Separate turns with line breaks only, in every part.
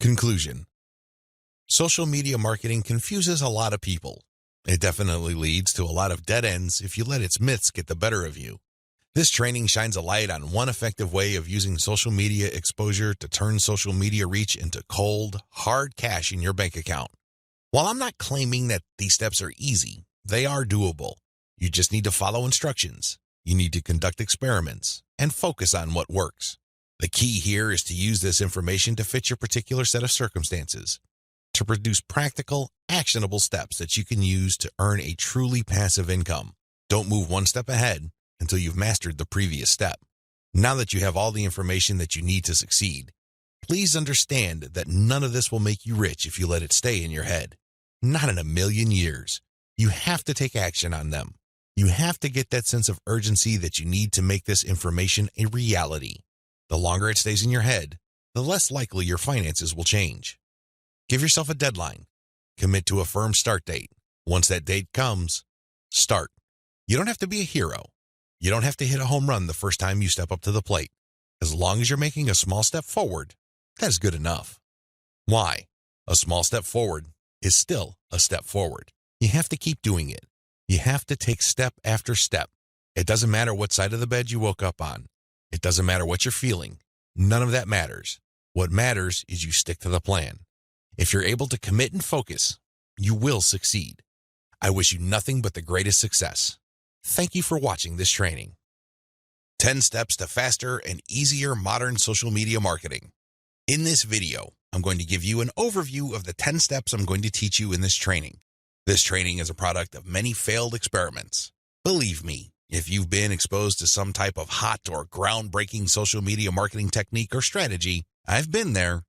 Conclusion. Social media marketing confuses a lot of people. It definitely leads to a lot of dead ends if you let its myths get the better of you. This training shines a light on one effective way of using social media exposure to turn social media reach into cold, hard cash in your bank account. While I'm not claiming that these steps are easy, they are doable. You just need to follow instructions. You need to conduct experiments and focus on what works. The key here is to use this information to fit your particular set of circumstances, to produce practical, actionable steps that you can use to earn a truly passive income. Don't move one step ahead until you've mastered the previous step. Now that you have all the information that you need to succeed, please understand that none of this will make you rich if you let it stay in your head. Not in a million years. You have to take action on them. You have to get that sense of urgency that you need to make this information a reality. The longer it stays in your head, the less likely your finances will change. Give yourself a deadline. Commit to a firm start date. Once that date comes, start. You don't have to be a hero. You don't have to hit a home run the first time you step up to the plate. As long as you're making a small step forward, that is good enough. Why? A small step forward is still a step forward. You have to keep doing it. You have to take step after step. It doesn't matter what side of the bed you woke up on. It doesn't matter what you're feeling. None of that matters. What matters is you stick to the plan. If you're able to commit and focus, you will succeed. I wish you nothing but the greatest success. Thank you for watching this training. 10 steps to faster and easier modern social media marketing. In this video, I'm going to give you an overview of the 10 steps I'm going to teach you in this training. This training is a product of many failed experiments. Believe me, if you've been exposed to some type of hot or groundbreaking social media marketing technique or strategy, I've been there.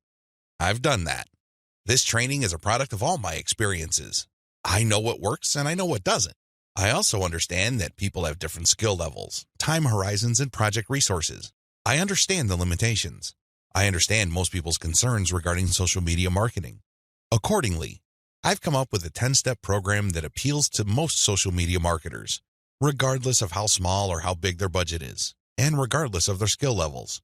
I've done that. This training is a product of all my experiences. I know what works and I know what doesn't. I also understand that people have different skill levels, time horizons, and project resources. I understand the limitations. I understand most people's concerns regarding social media marketing. Accordingly, I've come up with a 10-step program that appeals to most social media marketers, regardless of how small or how big their budget is, and regardless of their skill levels.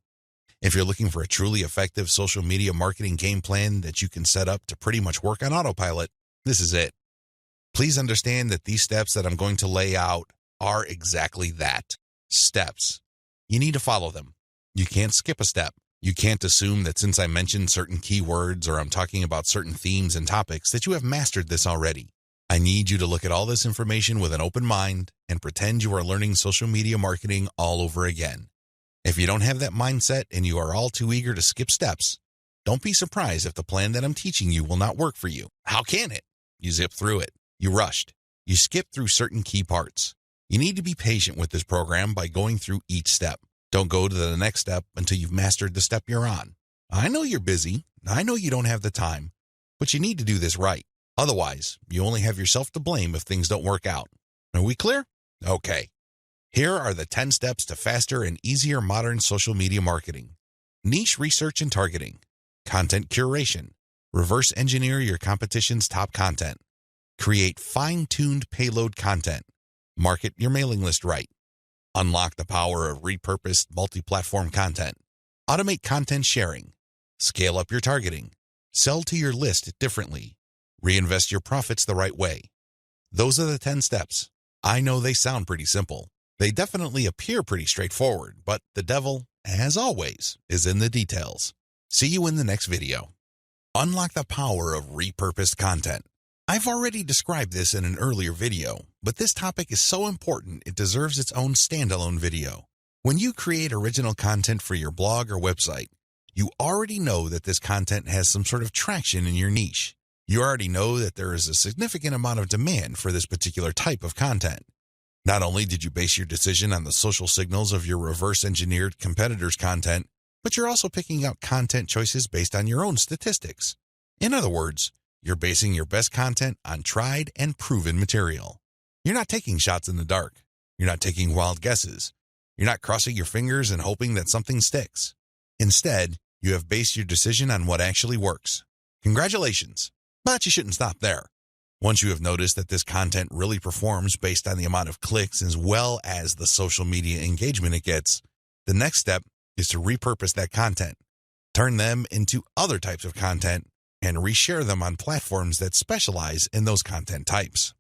If you're looking for a truly effective social media marketing game plan that you can set up to pretty much work on autopilot, this is it. Please understand that these steps that I'm going to lay out are exactly that, steps. You need to follow them. You can't skip a step. You can't assume that since I mentioned certain keywords or I'm talking about certain themes and topics that you have mastered this already. I need you to look at all this information with an open mind and pretend you are learning social media marketing all over again. If you don't have that mindset and you are all too eager to skip steps, don't be surprised if the plan that I'm teaching you will not work for you. How can it? You zip through it. You rushed. You skipped through certain key parts. You need to be patient with this program by going through each step. Don't go to the next step until you've mastered the step you're on. I know you're busy. I know you don't have the time, but you need to do this right. Otherwise, you only have yourself to blame if things don't work out. Are we clear? Okay. Here are the 10 steps to faster and easier modern social media marketing. Niche research and targeting. Content curation. Reverse engineer your competition's top content. Create fine-tuned payload content. Market your mailing list right. Unlock the power of repurposed multi-platform content. Automate content sharing. Scale up your targeting. Sell to your list differently. Reinvest your profits the right way. Those are the 10 steps. I know they sound pretty simple. They definitely appear pretty straightforward, but the devil, as always, is in the details. See you in the next video. Unlock the power of repurposed content. I've already described this in an earlier video, but this topic is so important it deserves its own standalone video. When you create original content for your blog or website, you already know that this content has some sort of traction in your niche. You already know that there is a significant amount of demand for this particular type of content. Not only did you base your decision on the social signals of your reverse-engineered competitors' content, but you're also picking out content choices based on your own statistics. In other words, you're basing your best content on tried and proven material. You're not taking shots in the dark. You're not taking wild guesses. You're not crossing your fingers and hoping that something sticks. Instead, you have based your decision on what actually works. Congratulations, but you shouldn't stop there. Once you have noticed that this content really performs based on the amount of clicks as well as the social media engagement it gets, the next step is to repurpose that content. turn them into other types of content, and reshare them on platforms that specialize in those content types.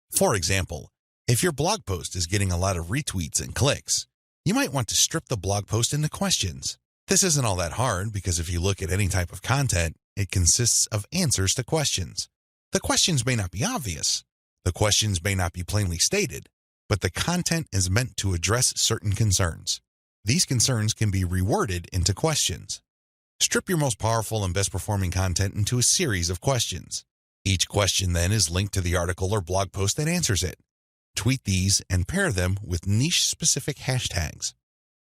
For example, if your blog post is getting a lot of retweets and clicks, you might want to strip the blog post into questions. This isn't all that hard because if you look at any type of content, it consists of answers to questions. The questions may not be obvious. The questions may not be plainly stated, but the content is meant to address certain concerns. These concerns can be reworded into questions. Strip your most powerful and best performing content into a series of questions. Each question then is linked to the article or blog post that answers it. Tweet these and pair them with niche-specific hashtags.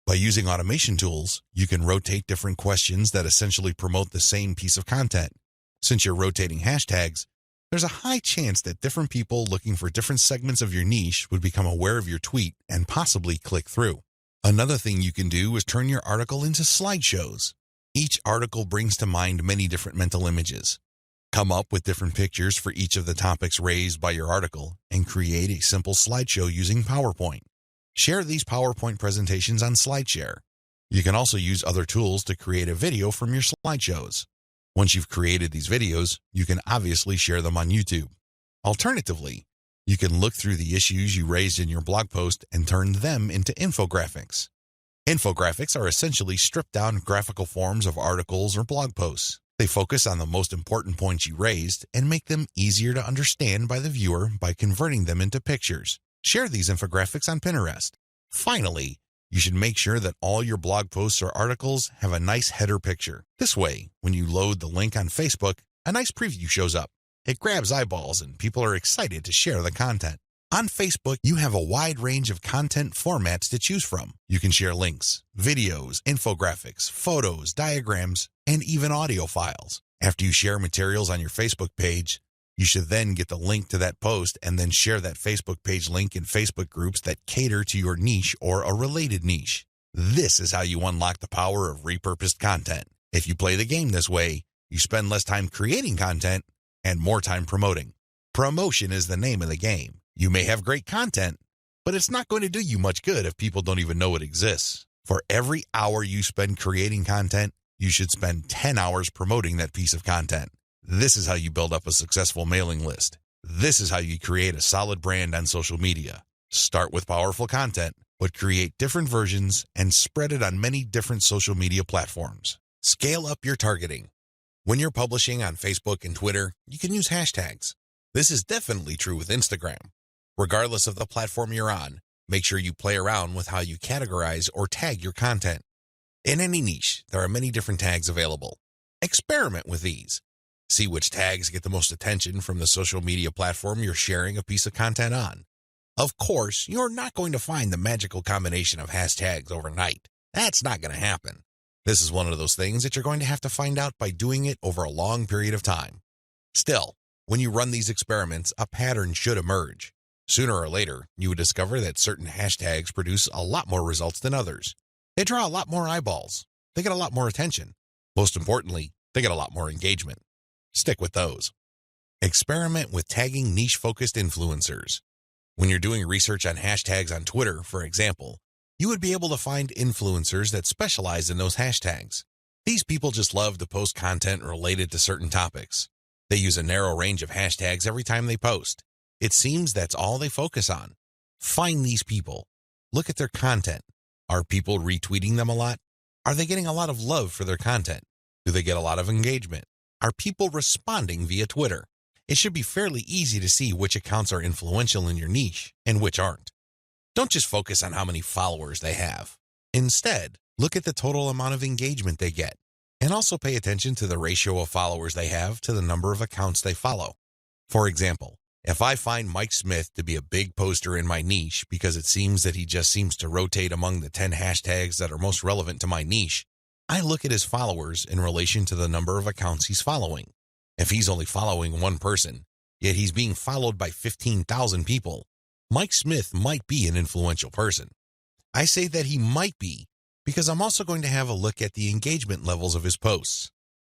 By using automation tools, you can rotate different questions that essentially promote the same piece of content. Since you're rotating hashtags, there's a high chance that different people looking for different segments of your niche would become aware of your tweet and possibly click through. Another thing you can do is turn your article into slideshows. Each article brings to mind many different mental images. Come up with different pictures for each of the topics raised by your article and create a simple slideshow using PowerPoint. Share these PowerPoint presentations on SlideShare. You can also use other tools to create a video from your slideshows. Once you've created these videos, you can obviously share them on YouTube. Alternatively, you can look through the issues you raised in your blog post and turn them into infographics. Infographics are essentially stripped-down graphical forms of articles or blog posts. They focus on the most important points you raised and make them easier to understand by the viewer by converting them into pictures. Share these infographics on Pinterest. Finally, you should make sure that all your blog posts or articles have a nice header picture. This way, when you load the link on Facebook, a nice preview shows up. It grabs eyeballs and people are excited to share the content. On Facebook, you have a wide range of content formats to choose from. You can share links, videos, infographics, photos, diagrams, and even audio files. After you share materials on your Facebook page, you should then get the link to that post and then share that Facebook page link in Facebook groups that cater to your niche or a related niche. This is how you unlock the power of repurposed content. If you play the game this way, you spend less time creating content and more time promoting. Promotion is the name of the game. You may have great content, but it's not going to do you much good if people don't even know it exists. For every hour you spend creating content, you should spend 10 hours promoting that piece of content. This is how you build up a successful mailing list. This is how you create a solid brand on social media. Start with powerful content, but create different versions and spread it on many different social media platforms. Scale up your targeting. When you're publishing on Facebook and Twitter, you can use hashtags. This is definitely true with Instagram. Regardless of the platform you're on, make sure you play around with how you categorize or tag your content. In any niche, there are many different tags available. Experiment with these. See which tags get the most attention from the social media platform you're sharing a piece of content on. Of course, you're not going to find the magical combination of hashtags overnight. That's not going to happen. This is one of those things that you're going to have to find out by doing it over a long period of time. Still, when you run these experiments, a pattern should emerge. Sooner or later, you would discover that certain hashtags produce a lot more results than others. They draw a lot more eyeballs. They get a lot more attention. Most importantly, they get a lot more engagement. Stick with those. Experiment with tagging niche-focused influencers. When you're doing research on hashtags on Twitter, for example, you would be able to find influencers that specialize in those hashtags. These people just love to post content related to certain topics. They use a narrow range of hashtags every time they post. It seems that's all they focus on. Find these people. Look at their content. Are people retweeting them a lot? Are they getting a lot of love for their content? Do they get a lot of engagement? Are people responding via Twitter? It should be fairly easy to see which accounts are influential in your niche and which aren't. Don't just focus on how many followers they have. Instead, look at the total amount of engagement they get, and also pay attention to the ratio of followers they have to the number of accounts they follow. For example, if I find Mike Smith to be a big poster in my niche because it seems that he just seems to rotate among the 10 hashtags that are most relevant to my niche, I look at his followers in relation to the number of accounts he's following. If he's only following one person, yet he's being followed by 15,000 people, Mike Smith might be an influential person. I say that he might be because I'm also going to have a look at the engagement levels of his posts.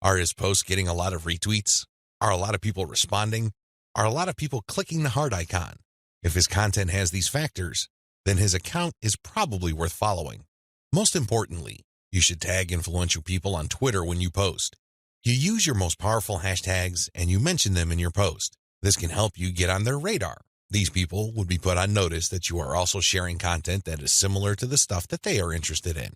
Are his posts getting a lot of retweets? Are a lot of people responding? Are a lot of people clicking the heart icon? If his content has these factors, then his account is probably worth following. Most importantly, You should tag influential people on Twitter when you post. You use your most powerful hashtags and you mention them in your post. This can help you get on their radar. These people would be put on notice that you are also sharing content that is similar to the stuff that they are interested in.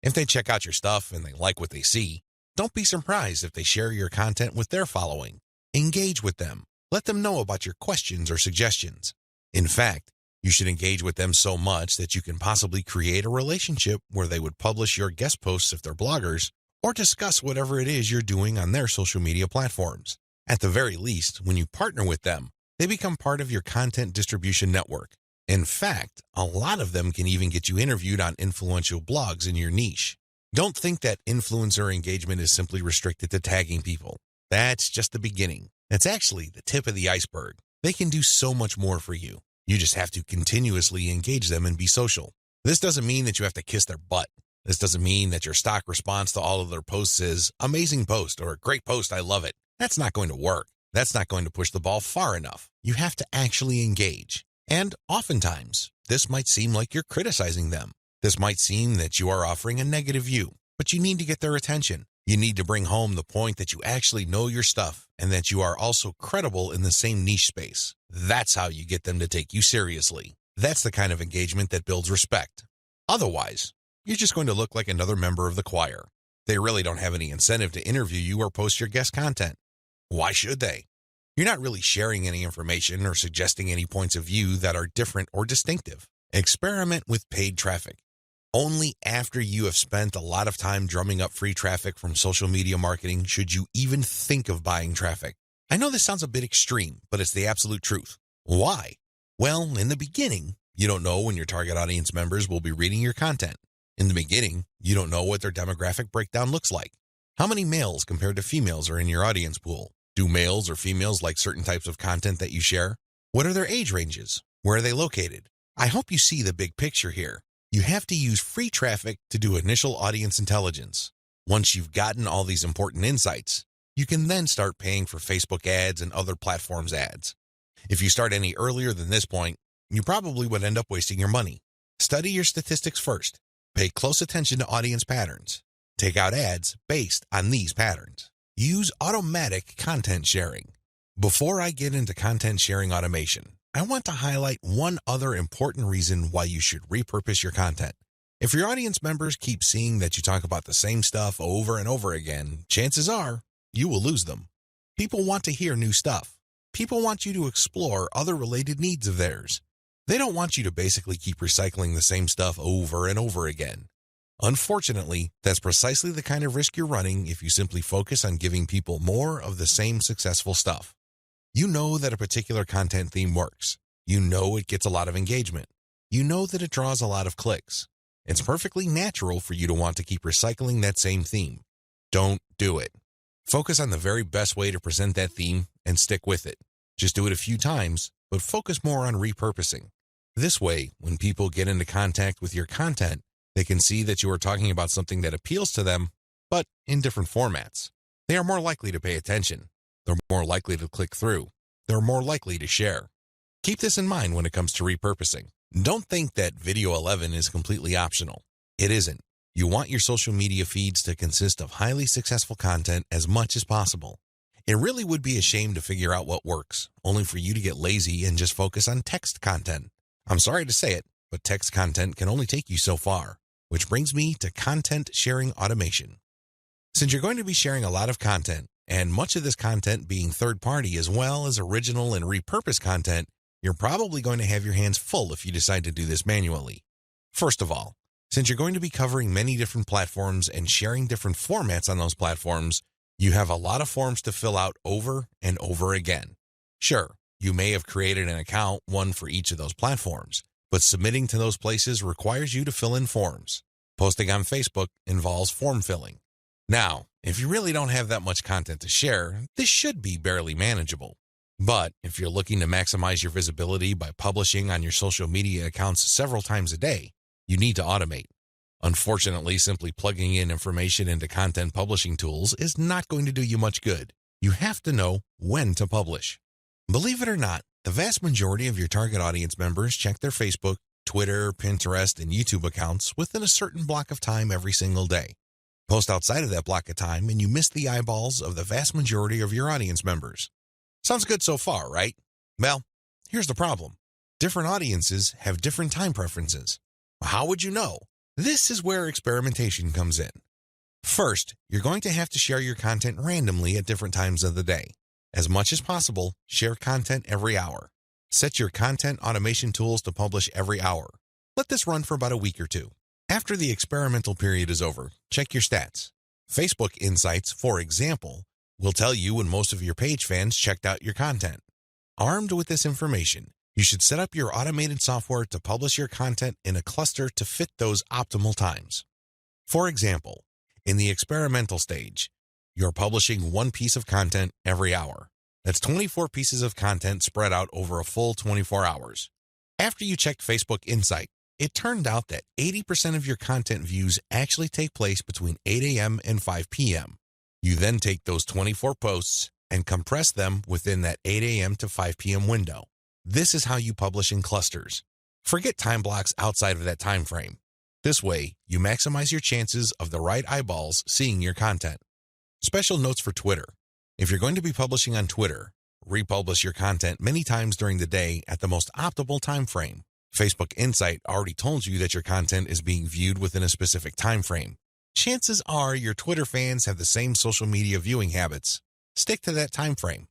If they check out your stuff and they like what they see, don't be surprised if they share your content with their following. Engage with them. Let them know about your questions or suggestions. In fact, you should engage with them so much that you can possibly create a relationship where they would publish your guest posts if they're bloggers, or discuss whatever it is you're doing on their social media platforms. At the very least, when you partner with them, they become part of your content distribution network. In fact, a lot of them can even get you interviewed on influential blogs in your niche. Don't think that influencer engagement is simply restricted to tagging people. That's just the beginning. That's actually the tip of the iceberg. They can do so much more for you. You just have to continuously engage them and be social. This doesn't mean that you have to kiss their butt. This doesn't mean that your stock response to all of their posts is amazing post or great post, I love it. That's not going to work. That's not going to push the ball far enough. You have to actually engage. And oftentimes, this might seem like you're criticizing them. This might seem that you are offering a negative view, but you need to get their attention. You need to bring home the point that you actually know your stuff and that you are also credible in the same niche space. That's how you get them to take you seriously. That's the kind of engagement that builds respect. Otherwise, you're just going to look like another member of the choir. They really don't have any incentive to interview you or post your guest content. Why should they? You're not really sharing any information or suggesting any points of view that are different or distinctive. Experiment with paid traffic. Only after you have spent a lot of time drumming up free traffic from social media marketing should you even think of buying traffic. I know this sounds a bit extreme, but it's the absolute truth. Why? Well, in the beginning, you don't know when your target audience members will be reading your content. In the beginning, you don't know what their demographic breakdown looks like. How many males compared to females are in your audience pool? Do males or females like certain types of content that you share? What are their age ranges? Where are they located? I hope you see the big picture here. You have to use free traffic to do initial audience intelligence. Once you've gotten all these important insights, you can then start paying for Facebook ads and other platforms' ads. If you start any earlier than this point, you probably would end up wasting your money. Study your statistics first. Pay close attention to audience patterns. Take out ads based on these patterns. Use automatic content sharing. Before I get into content sharing automation, I want to highlight one other important reason why you should repurpose your content. If your audience members keep seeing that you talk about the same stuff over and over again, chances are you will lose them. People want to hear new stuff. People want you to explore other related needs of theirs. They don't want you to basically keep recycling the same stuff over and over again. Unfortunately, that's precisely the kind of risk you're running if you simply focus on giving people more of the same successful stuff. You know that a particular content theme works. You know it gets a lot of engagement. You know that it draws a lot of clicks. It's perfectly natural for you to want to keep recycling that same theme. Don't do it. Focus on the very best way to present that theme and stick with it. Just do it a few times, but focus more on repurposing. This way, when people get into contact with your content, they can see that you are talking about something that appeals to them, but in different formats. They are more likely to pay attention. They're more likely to click through. They're more likely to share. Keep this in mind when it comes to repurposing. Don't think that Video 11 is completely optional. It isn't. You want your social media feeds to consist of highly successful content as much as possible. It really would be a shame to figure out what works, only for you to get lazy and just focus on text content. I'm sorry to say it, but text content can only take you so far, which brings me to content sharing automation. Since you're going to be sharing a lot of content, and much of this content being third-party as well as original and repurposed content, you're probably going to have your hands full if you decide to do this manually. First of all, since you're going to be covering many different platforms and sharing different formats on those platforms, you have a lot of forms to fill out over and over again. Sure, you may have created an account, one for each of those platforms, but submitting to those places requires you to fill in forms. Posting on Facebook involves form filling. Now, if you really don't have that much content to share, this should be barely manageable. But if you're looking to maximize your visibility by publishing on your social media accounts several times a day, you need to automate. Unfortunately, simply plugging in information into content publishing tools is not going to do you much good. You have to know when to publish. Believe it or not, the vast majority of your target audience members check their Facebook, Twitter, Pinterest, and YouTube accounts within a certain block of time every single day. Post outside of that block of time and you miss the eyeballs of the vast majority of your audience members. Sounds good so far, right? Well, here's the problem. Different audiences have different time preferences. How would you know? This is where experimentation comes in. First, you're going to have to share your content randomly at different times of the day. As much as possible, share content every hour. Set your content automation tools to publish every hour. Let this run for about a week or two. After the experimental period is over, check your stats. Facebook Insights, for example, will tell you when most of your page fans checked out your content. Armed with this information, you should set up your automated software to publish your content in a cluster to fit those optimal times. For example, in the experimental stage, you're publishing one piece of content every hour. That's 24 pieces of content spread out over a full 24 hours. After you checked Facebook Insight, it turned out that 80% of your content views actually take place between 8 a.m. and 5 p.m. You then take those 24 posts and compress them within that 8 a.m. to 5 p.m. window. This is how you publish in clusters. Forget time blocks outside of that time frame. This way, you maximize your chances of the right eyeballs seeing your content. Special notes for Twitter. If you're going to be publishing on Twitter, republish your content many times during the day at the most optimal time frame. Facebook Insight already told you that your content is being viewed within a specific time frame. Chances are your Twitter fans have the same social media viewing habits. Stick to that time frame.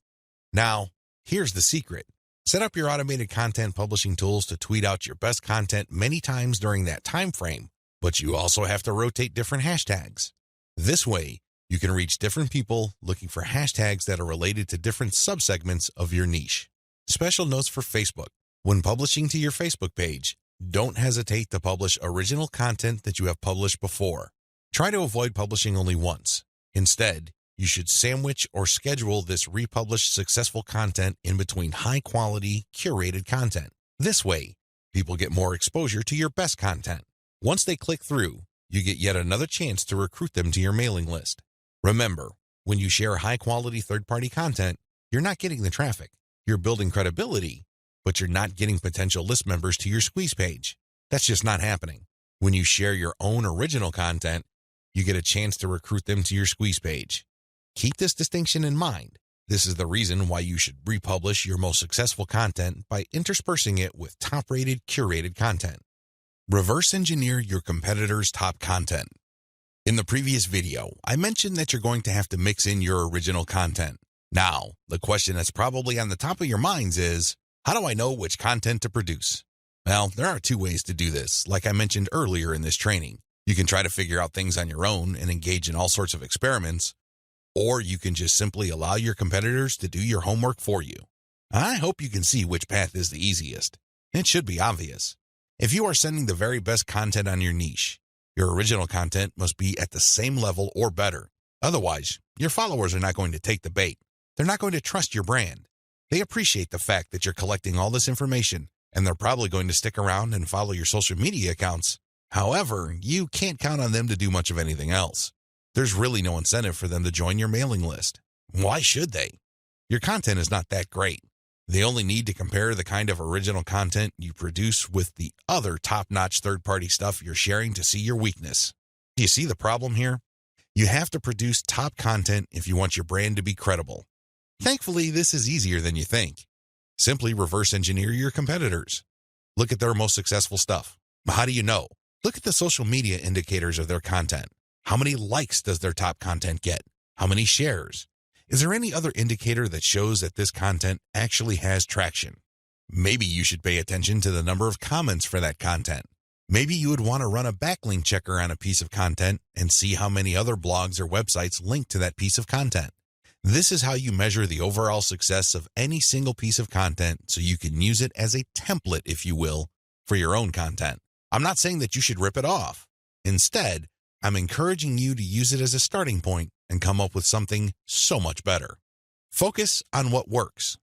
Now, here's the secret. Set up your automated content publishing tools to tweet out your best content many times during that time frame, but you also have to rotate different hashtags. This way, you can reach different people looking for hashtags that are related to different subsegments of your niche. Special notes for Facebook. When publishing to your Facebook page, don't hesitate to publish original content that you have published before. Try to avoid publishing only once. Instead, you should sandwich or schedule this republished successful content in between high-quality, curated content. This way, people get more exposure to your best content. Once they click through, you get yet another chance to recruit them to your mailing list. Remember, when you share high-quality third-party content, you're not getting the traffic. You're building credibility, but you're not getting potential list members to your squeeze page. That's just not happening. When you share your own original content, you get a chance to recruit them to your squeeze page. Keep this distinction in mind. This is the reason why you should republish your most successful content by interspersing it with top-rated, curated content. Reverse engineer your competitors' top content. In the previous video, I mentioned that you're going to have to mix in your original content. Now, the question that's probably on the top of your minds is, how do I know which content to produce? Well, there are two ways to do this, like I mentioned earlier in this training. You can try to figure out things on your own and engage in all sorts of experiments, or you can just simply allow your competitors to do your homework for you. I hope you can see which path is the easiest. It should be obvious. If you are sending the very best content on your niche, your original content must be at the same level or better. Otherwise, your followers are not going to take the bait. They're not going to trust your brand. They appreciate the fact that you're collecting all this information, and they're probably going to stick around and follow your social media accounts. However, you can't count on them to do much of anything else. There's really no incentive for them to join your mailing list. Why should they? Your content is not that great. They only need to compare the kind of original content you produce with the other top-notch third-party stuff you're sharing to see your weakness. Do you see the problem here? You have to produce top content if you want your brand to be credible. Thankfully, this is easier than you think. Simply reverse engineer your competitors. Look at their most successful stuff. How do you know? Look at the social media indicators of their content. How many likes does their top content get? How many shares? Is there any other indicator that shows that this content actually has traction? Maybe you should pay attention to the number of comments for that content. Maybe you would want to run a backlink checker on a piece of content and see how many other blogs or websites link to that piece of content. This is how you measure the overall success of any single piece of content so you can use it as a template, if you will, for your own content. I'm not saying that you should rip it off. Instead, I'm encouraging you to use it as a starting point and come up with something so much better. Focus on what works.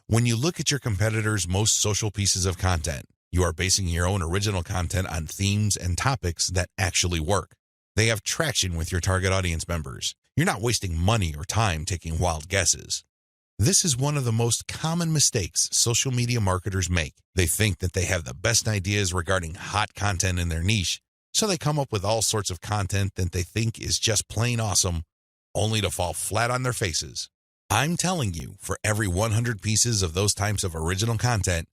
When you look at your competitors' most social pieces of content, you are basing your own original content on themes and topics that actually work. They have traction with your target audience members. You're not wasting money or time taking wild guesses. This is one of the most common mistakes social media marketers make. They think that they have the best ideas regarding hot content in their niche, so they come up with all sorts of content that they think is just plain awesome, only to fall flat on their faces. I'm telling you, for every 100 pieces of those types of original content,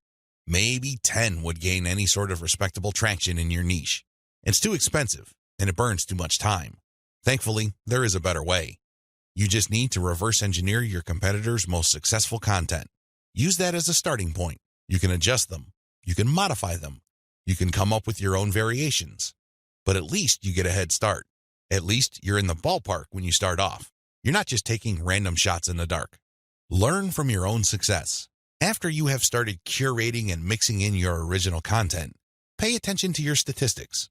maybe 10 would gain any sort of respectable traction in your niche. It's too expensive, and it burns too much time. Thankfully, there is a better way. You just need to reverse engineer your competitors' most successful content. Use that as a starting point. You can adjust them. You can modify them. You can come up with your own variations. But at least you get a head start. At least you're in the ballpark when you start off. You're not just taking random shots in the dark. Learn from your own success. After you have started curating and mixing in your original content, pay attention to your statistics.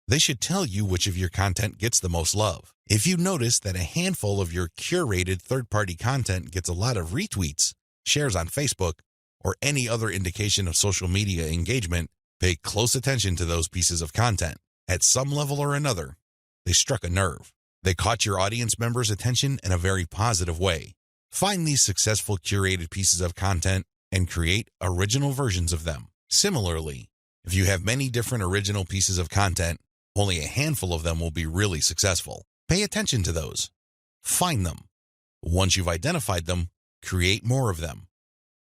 They should tell you which of your content gets the most love. If you notice that a handful of your curated third-party content gets a lot of retweets, shares on Facebook, or any other indication of social media engagement, pay close attention to those pieces of content. At some level or another, they struck a nerve. They caught your audience members' attention in a very positive way. Find these successful curated pieces of content and create original versions of them. Similarly, if you have many different original pieces of content, only a handful of them will be really successful. Pay attention to those. Find them. Once you've identified them, create more of them.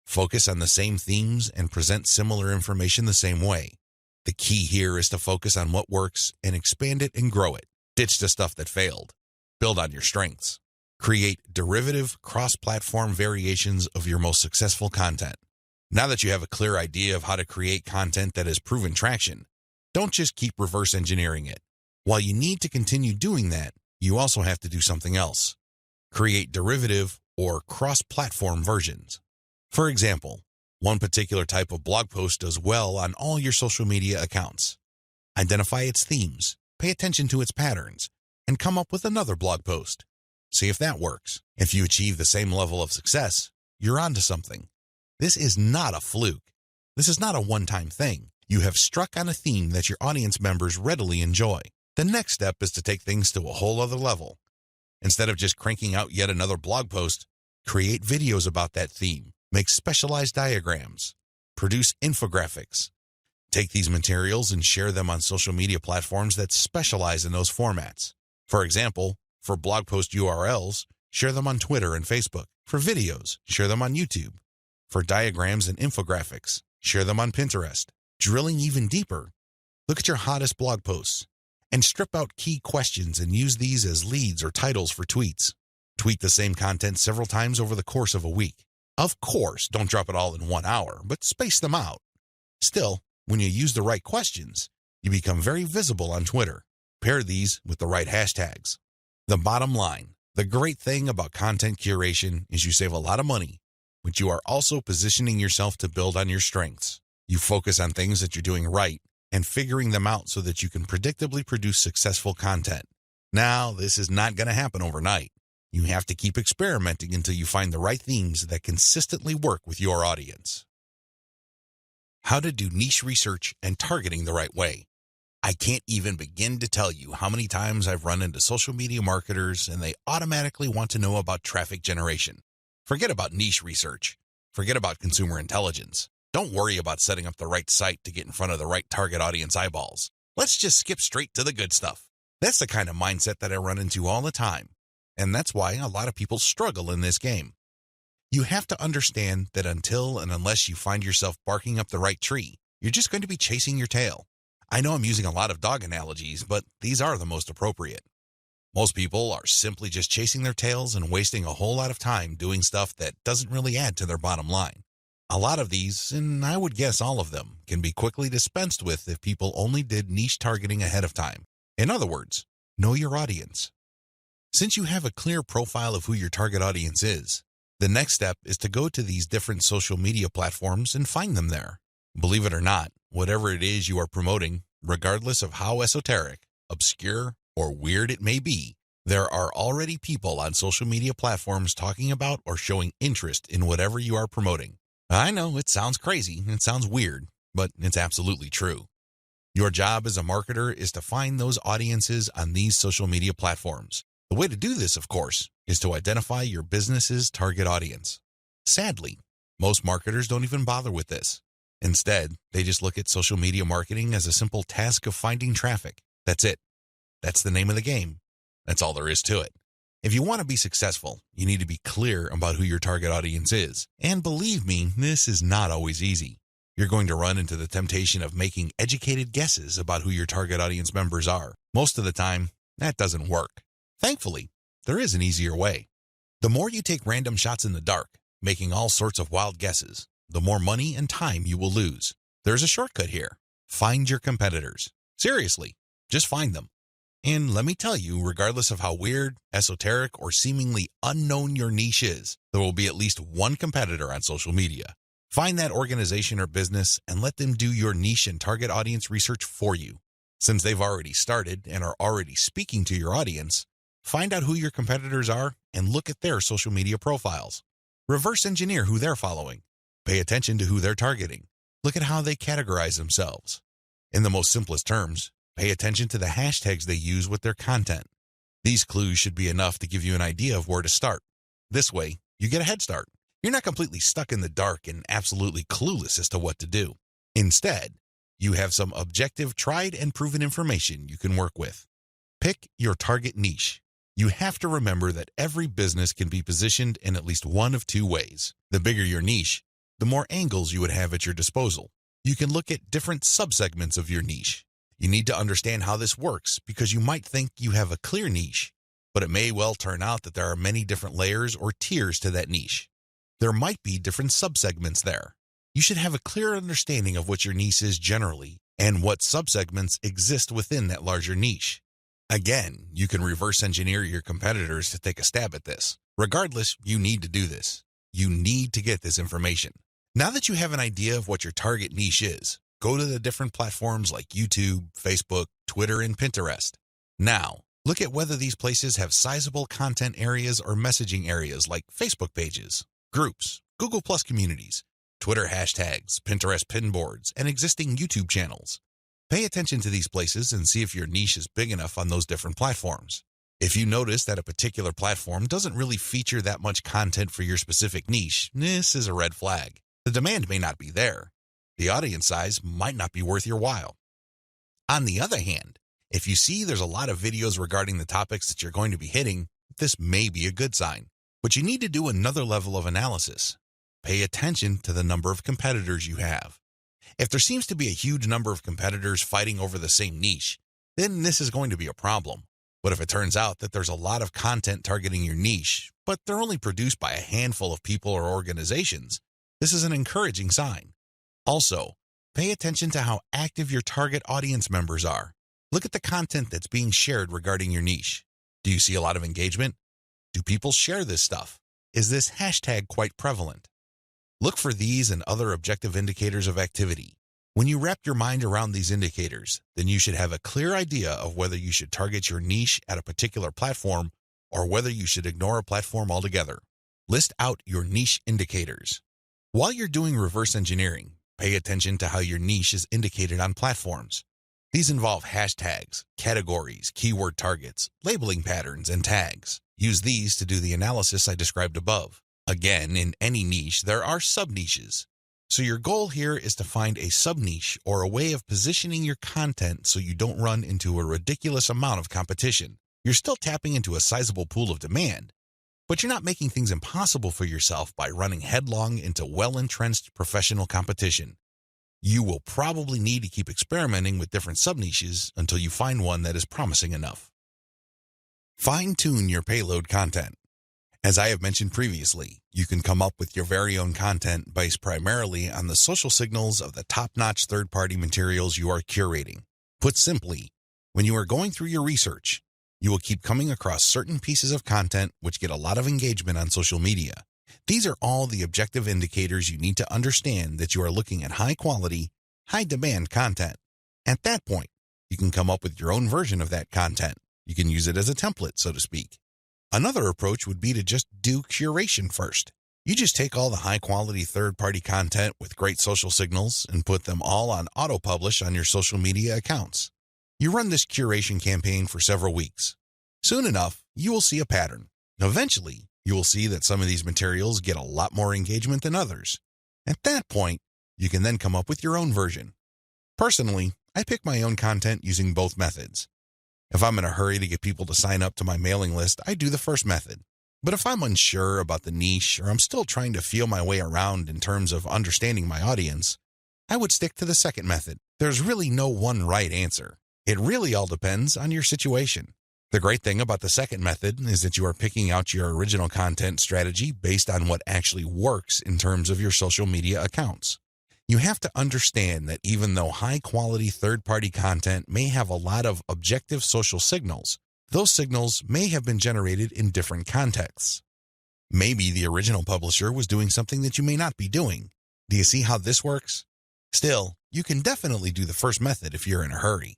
Focus on the same themes and present similar information the same way. The key here is to focus on what works and expand it and grow it. Ditch the stuff that failed. Build on your strengths. Create derivative, cross-platform variations of your most successful content. Now that you have a clear idea of how to create content that has proven traction, don't just keep reverse engineering it. While you need to continue doing that, you also have to do something else. Create derivative or cross-platform versions. For example, one particular type of blog post does well on all your social media accounts. Identify its themes, pay attention to its patterns, and come up with another blog post. See if that works. If you achieve the same level of success, you're onto something. This is not a fluke. This is not a one-time thing. You have struck on a theme that your audience members readily enjoy. The next step is to take things to a whole other level. Instead of just cranking out yet another blog post, create videos about that theme, make specialized diagrams, produce infographics. Take these materials and share them on social media platforms that specialize in those formats. For example, for blog post URLs, share them on Twitter and Facebook. For videos, share them on YouTube. For diagrams and infographics, share them on Pinterest. Drilling even deeper, look at your hottest blog posts and strip out key questions and use these as leads or titles for tweets. Tweet the same content several times over the course of a week. Of course, don't drop it all in 1 hour, but space them out. Still, when you use the right questions, you become very visible on Twitter. Pair these with the right hashtags. The bottom line, the great thing about content curation is you save a lot of money, but you are also positioning yourself to build on your strengths. You focus on things that you're doing right and figuring them out so that you can predictably produce successful content. Now, this is not going to happen overnight. You have to keep experimenting until you find the right themes that consistently work with your audience. How to do niche research and targeting the right way. I can't even begin to tell you how many times I've run into social media marketers and they automatically want to know about traffic generation. Forget about niche research. Forget about consumer intelligence. Don't worry about setting up the right site to get in front of the right target audience eyeballs. Let's just skip straight to the good stuff. That's the kind of mindset that I run into all the time. And that's why a lot of people struggle in this game. You have to understand that until and unless you find yourself barking up the right tree, you're just going to be chasing your tail. I know I'm using a lot of dog analogies, but these are the most appropriate. Most people are simply just chasing their tails and wasting a whole lot of time doing stuff that doesn't really add to their bottom line. A lot of these, and I would guess all of them, can be quickly dispensed with if people only did niche targeting ahead of time. In other words, know your audience. Since you have a clear profile of who your target audience is, the next step is to go to these different social media platforms and find them there. Believe it or not, whatever it is you are promoting, regardless of how esoteric, obscure, or weird it may be, there are already people on social media platforms talking about or showing interest in whatever you are promoting. I know it sounds crazy, it sounds weird, but it's absolutely true. Your job as a marketer is to find those audiences on these social media platforms. The way to do this, of course, is to identify your business's target audience. Sadly, most marketers don't even bother with this. Instead, they just look at social media marketing as a simple task of finding traffic. That's it. That's the name of the game. That's all there is to it. If you want to be successful, you need to be clear about who your target audience is. And believe me, this is not always easy. You're going to run into the temptation of making educated guesses about who your target audience members are. Most of the time, that doesn't work. Thankfully, there is an easier way. The more you take random shots in the dark, making all sorts of wild guesses, the more money and time you will lose. There's a shortcut here. Find your competitors. Seriously, just find them. And let me tell you, regardless of how weird, esoteric, or seemingly unknown your niche is, there will be at least one competitor on social media. Find that organization or business and let them do your niche and target audience research for you. Since they've already started and are already speaking to your audience, find out who your competitors are and look at their social media profiles. Reverse engineer who they're following. Pay attention to who they're targeting. Look at how they categorize themselves. In the most simplest terms, pay attention to the hashtags they use with their content. These clues should be enough to give you an idea of where to start. This way, you get a head start. You're not completely stuck in the dark and absolutely clueless as to what to do. Instead, you have some objective, tried and proven information you can work with. Pick your target niche. You have to remember that every business can be positioned in at least one of two ways. The bigger your niche, the more angles you would have at your disposal. You can look at different subsegments of your niche. You need to understand how this works because you might think you have a clear niche, but it may well turn out that there are many different layers or tiers to that niche. There might be different subsegments there. You should have a clear understanding of what your niche is generally and what subsegments exist within that larger niche. Again, you can reverse engineer your competitors to take a stab at this. Regardless, you need to do this. You need to get this information. Now that you have an idea of what your target niche is, go to the different platforms like YouTube, Facebook, Twitter, and Pinterest. Now, look at whether these places have sizable content areas or messaging areas like Facebook pages, groups, Google Plus communities, Twitter hashtags, Pinterest pinboards, and existing YouTube channels. Pay attention to these places and see if your niche is big enough on those different platforms. If you notice that a particular platform doesn't really feature that much content for your specific niche, this is a red flag. The demand may not be there. The audience size might not be worth your while. On the other hand, if you see there's a lot of videos regarding the topics that you're going to be hitting, this may be a good sign. But you need to do another level of analysis. Pay attention to the number of competitors you have. If there seems to be a huge number of competitors fighting over the same niche, then this is going to be a problem. But if it turns out that there's a lot of content targeting your niche, but they're only produced by a handful of people or organizations, this is an encouraging sign. Also, pay attention to how active your target audience members are. Look at the content that's being shared regarding your niche. Do you see a lot of engagement? Do people share this stuff? Is this hashtag quite prevalent? Look for these and other objective indicators of activity. When you wrap your mind around these indicators, then you should have a clear idea of whether you should target your niche at a particular platform or whether you should ignore a platform altogether. List out your niche indicators. While you're doing reverse engineering, pay attention to how your niche is indicated on platforms. These involve hashtags, categories, keyword targets, labeling patterns, and tags. Use these to do the analysis I described above. Again, in any niche, there are sub-niches. So your goal here is to find a sub-niche or a way of positioning your content so you don't run into a ridiculous amount of competition. You're still tapping into a sizable pool of demand, but you're not making things impossible for yourself by running headlong into well-entrenched professional competition. You will probably need to keep experimenting with different sub-niches until you find one that is promising enough. Fine-tune your payload content. As I have mentioned previously, you can come up with your very own content based primarily on the social signals of the top-notch third-party materials you are curating. Put simply, when you are going through your research, you will keep coming across certain pieces of content which get a lot of engagement on social media. These are all the objective indicators you need to understand that you are looking at high-quality, high-demand content. At that point, you can come up with your own version of that content. You can use it as a template, so to speak. Another approach would be to just do curation first. You just take all the high-quality third-party content with great social signals and put them all on auto-publish on your social media accounts. You run this curation campaign for several weeks. Soon enough, you will see a pattern. Eventually, You will see that some of these materials get a lot more engagement than others. At that point, you can then come up with your own version. Personally, I pick my own content using both methods. If I'm in a hurry to get people to sign up to my mailing list, I do the first method. But if I'm unsure about the niche or I'm still trying to feel my way around in terms of understanding my audience, I would stick to the second method. There's really no one right answer. It really all depends on your situation. The great thing about the second method is that you are picking out your original content strategy based on what actually works in terms of your social media accounts. You have to understand that even though high-quality third-party content may have a lot of objective social signals, those signals may have been generated in different contexts. Maybe the original publisher was doing something that you may not be doing. Do you see how this works? Still, you can definitely do the first method if you're in a hurry.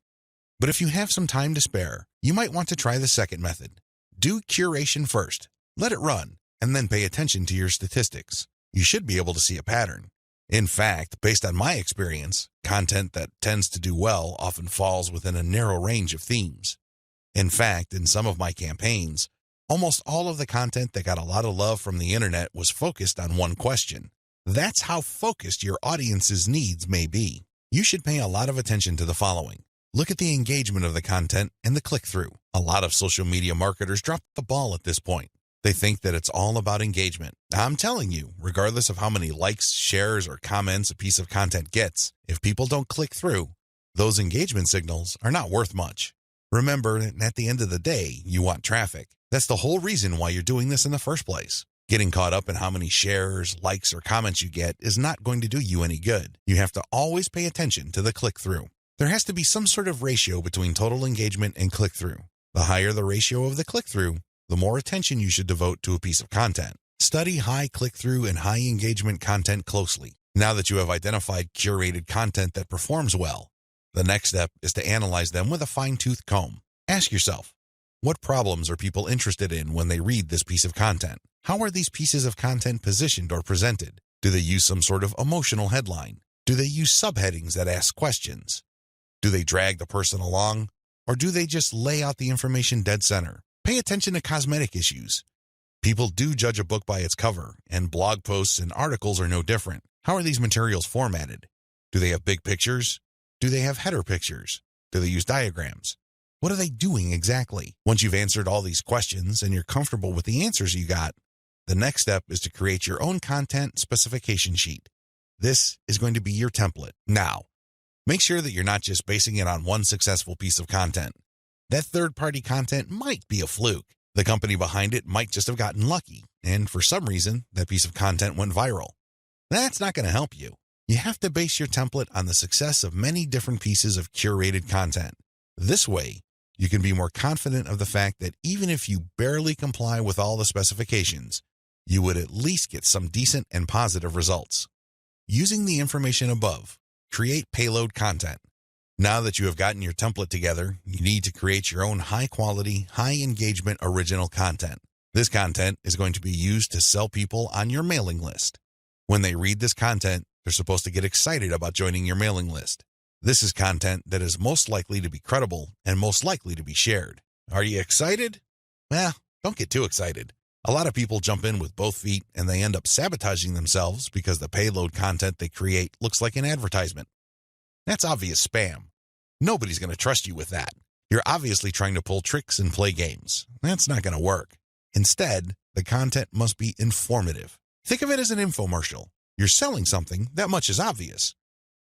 But if you have some time to spare, you might want to try the second method. Do curation first, let it run, and then pay attention to your statistics. You should be able to see a pattern. In fact, based on my experience, content that tends to do well often falls within a narrow range of themes. In fact, in some of my campaigns, almost all of the content that got a lot of love from the internet was focused on one question. That's how focused your audience's needs may be. You should pay a lot of attention to the following. Look at the engagement of the content and the click-through. A lot of social media marketers drop the ball at this point. They think that it's all about engagement. I'm telling you, regardless of how many likes, shares, or comments a piece of content gets, if people don't click through, those engagement signals are not worth much. Remember, at the end of the day, you want traffic. That's the whole reason why you're doing this in the first place. Getting caught up in how many shares, likes, or comments you get is not going to do you any good. You have to always pay attention to the click-through. There has to be some sort of ratio between total engagement and click-through. The higher the ratio of the click-through, the more attention you should devote to a piece of content. Study high click-through and high engagement content closely. Now that you have identified curated content that performs well, the next step is to analyze them with a fine-tooth comb. Ask yourself, what problems are people interested in when they read this piece of content? How are these pieces of content positioned or presented? Do they use some sort of emotional headline? Do they use subheadings that ask questions? Do they drag the person along? Or do they just lay out the information dead center? Pay attention to cosmetic issues. People do judge a book by its cover, and blog posts and articles are no different. How are these materials formatted? Do they have big pictures? Do they have header pictures? Do they use diagrams? What are they doing exactly? Once you've answered all these questions and you're comfortable with the answers you got, the next step is to create your own content specification sheet. This is going to be your template. Now, make sure that you're not just basing it on one successful piece of content. That third-party content might be a fluke. The company behind it might just have gotten lucky, and for some reason, that piece of content went viral. That's not going to help you. You have to base your template on the success of many different pieces of curated content. This way, you can be more confident of the fact that even if you barely comply with all the specifications, you would at least get some decent and positive results. Using the information above, create payload content. Now that you have gotten your template together, you need to create your own high-quality, high-engagement original content. This content is going to be used to sell people on your mailing list. When they read this content, they're supposed to get excited about joining your mailing list. This is content that is most likely to be credible and most likely to be shared. Are you excited? Well, don't get too excited. A lot of people jump in with both feet and they end up sabotaging themselves because the payload content they create looks like an advertisement. That's obvious spam. Nobody's going to trust you with that. You're obviously trying to pull tricks and play games. That's not going to work. Instead, the content must be informative. Think of it as an infomercial. You're selling something, that much is obvious.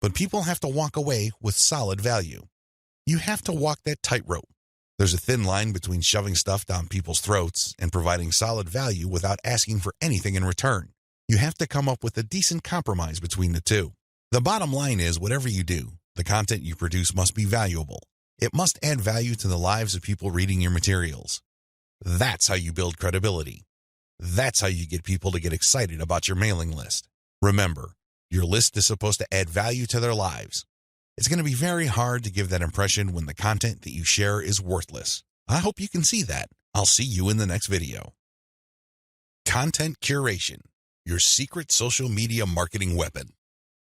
But people have to walk away with solid value. You have to walk that tightrope. There's a thin line between shoving stuff down people's throats and providing solid value without asking for anything in return. You have to come up with a decent compromise between the two. The bottom line is, whatever you do, the content you produce must be valuable. It must add value to the lives of people reading your materials. That's how you build credibility. That's how you get people to get excited about your mailing list. Remember, your list is supposed to add value to their lives. It's going to be very hard to give that impression when the content that you share is worthless. I hope you can see that. I'll see you in the next video. Content curation, your secret social media marketing weapon.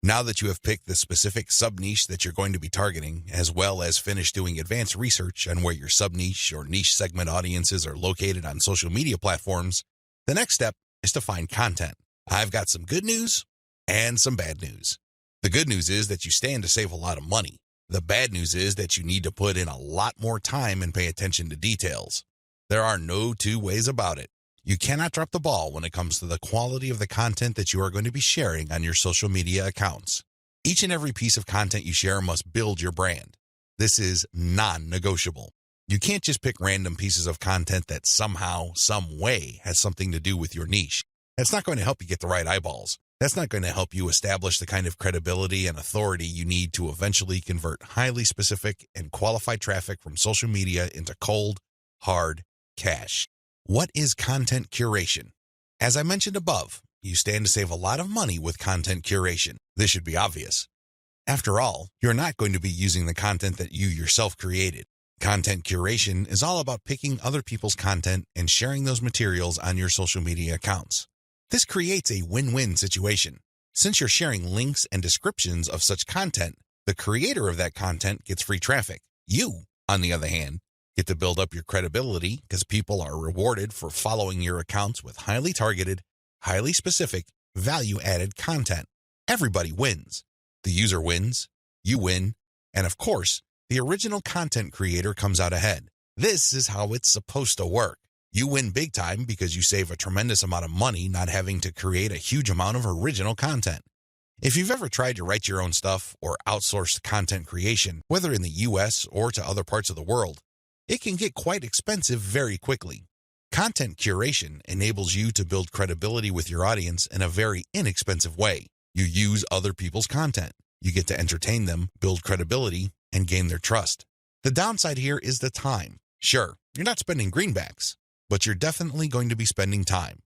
Now that you have picked the specific sub-niche that you're going to be targeting, as well as finished doing advanced research on where your sub-niche or niche segment audiences are located on social media platforms, The next step is to find content. I've got some good news and some bad news. The good news is that you stand to save a lot of money. The bad news is that you need to put in a lot more time and pay attention to details. There are no two ways about it. You cannot drop the ball when it comes to the quality of the content that you are going to be sharing on your social media accounts. Each and every piece of content you share must build your brand. This is non-negotiable. You can't just pick random pieces of content that somehow, some way has something to do with your niche. That's not going to help you get the right eyeballs. That's not going to help you establish the kind of credibility and authority you need to eventually convert highly specific and qualified traffic from social media into cold, hard cash. What is content curation? As I mentioned above, you stand to save a lot of money with content curation. This should be obvious. After all, you're not going to be using the content that you yourself created. Content curation is all about picking other people's content and sharing those materials on your social media accounts. This creates a win-win situation. Since you're sharing links and descriptions of such content, the creator of that content gets free traffic. You, on the other hand, get to build up your credibility because people are rewarded for following your accounts with highly targeted, highly specific, value-added content. Everybody wins. The user wins, you win, and of course, the original content creator comes out ahead. This is how it's supposed to work. You win big time because you save a tremendous amount of money not having to create a huge amount of original content. If you've ever tried to write your own stuff or outsourced content creation, whether in the US or to other parts of the world, it can get quite expensive very quickly. Content curation enables you to build credibility with your audience in a very inexpensive way. You use other people's content. You get to entertain them, build credibility, and gain their trust. The downside here is the time. Sure, you're not spending greenbacks, but you're definitely going to be spending time.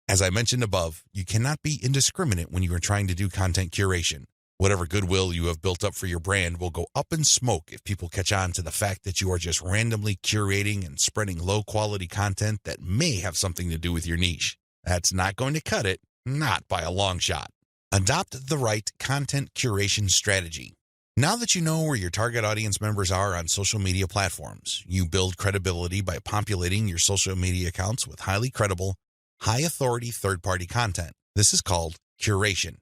As I mentioned above, you cannot be indiscriminate when you are trying to do content curation. Whatever goodwill you have built up for your brand will go up in smoke if people catch on to the fact that you are just randomly curating and spreading low-quality content that may have something to do with your niche. That's not going to cut it, not by a long shot. Adopt the right content curation strategy. Now that you know where your target audience members are on social media platforms, you build credibility by populating your social media accounts with highly credible, high-authority third-party content. This is called curation.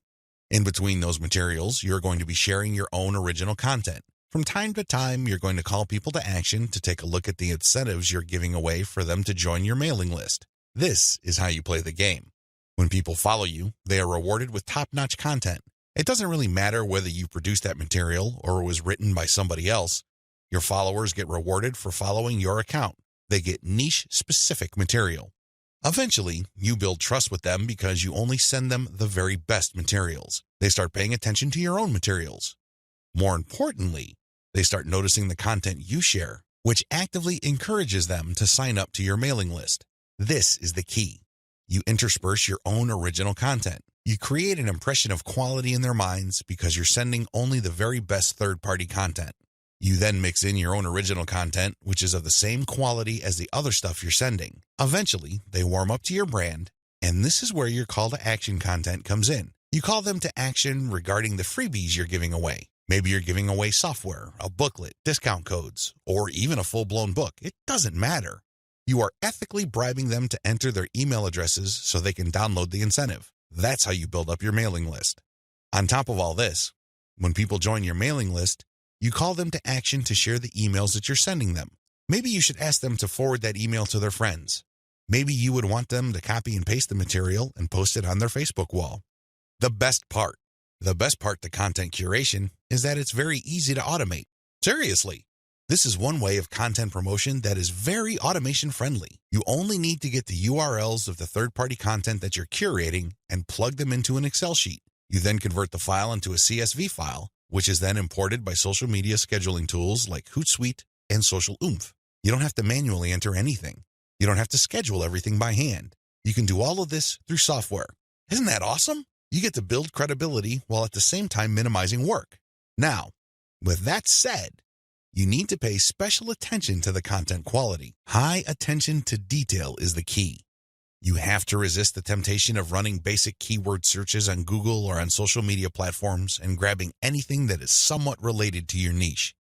In between those materials, you're going to be sharing your own original content. From time to time, you're going to call people to action to take a look at the incentives you're giving away for them to join your mailing list. This is how you play the game. When people follow you, they are rewarded with top-notch content. It doesn't really matter whether you produced that material or it was written by somebody else. Your followers get rewarded for following your account. They get niche-specific material. Eventually, you build trust with them because you only send them the very best materials. They start paying attention to your own materials. More importantly, they start noticing the content you share, which actively encourages them to sign up to your mailing list. This is the key. You intersperse your own original content. You create an impression of quality in their minds because you're sending only the very best third-party content. You then mix in your own original content, which is of the same quality as the other stuff you're sending. Eventually, they warm up to your brand, and this is where your call to action content comes in. You call them to action regarding the freebies you're giving away. Maybe you're giving away software, a booklet, discount codes, or even a full-blown book. It doesn't matter. You are ethically bribing them to enter their email addresses so they can download the incentive. That's how you build up your mailing list. On top of all this, when people join your mailing list, you call them to action to share the emails that you're sending them. Maybe you should ask them to forward that email to their friends. Maybe you would want them to copy and paste the material and post it on their Facebook wall. The best part to content curation is that it's very easy to automate. Seriously, this is one way of content promotion that is very automation friendly. You only need to get the URLs of the third-party content that you're curating and plug them into an Excel sheet. You then convert the file into a CSV file, which is then imported by social media scheduling tools like Hootsuite and Social Oomph. You don't have to manually enter anything. You don't have to schedule everything by hand. You can do all of this through software. Isn't that awesome? You get to build credibility while at the same time minimizing work. Now, with that said, you need to pay special attention to the content quality. High attention to detail is the key. You have to resist the temptation of running basic keyword searches on Google or on social media platforms and grabbing anything that is somewhat related to your niche.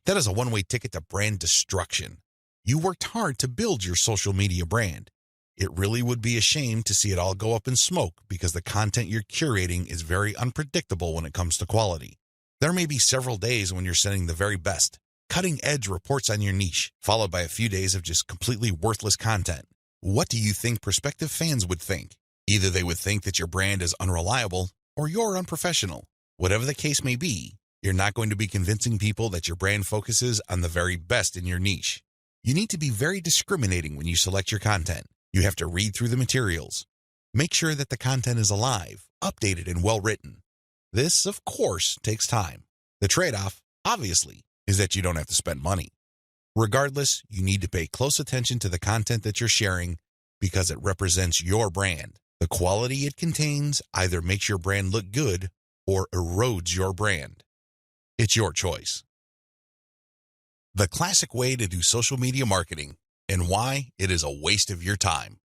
That is a one-way ticket to brand destruction. You worked hard to build your social media brand. It really would be a shame to see it all go up in smoke because the content you're curating is very unpredictable when it comes to quality. There may be several days when you're sending the very best, cutting-edge reports on your niche, followed by a few days of just completely worthless content. What do you think prospective fans would think? Either they would think that your brand is unreliable or you're unprofessional. Whatever the case may be, you're not going to be convincing people that your brand focuses on the very best in your niche. You need to be very discriminating when you select your content. You have to read through the materials. Make sure that the content is alive, updated, and well-written. This, of course, takes time. The trade-off, obviously, is that you don't have to spend money. Regardless, you need to pay close attention to the content that you're sharing because it represents your brand. The quality it contains either makes your brand look good or erodes your brand. It's your choice. The classic way to do social media marketing and why it is a waste of your time.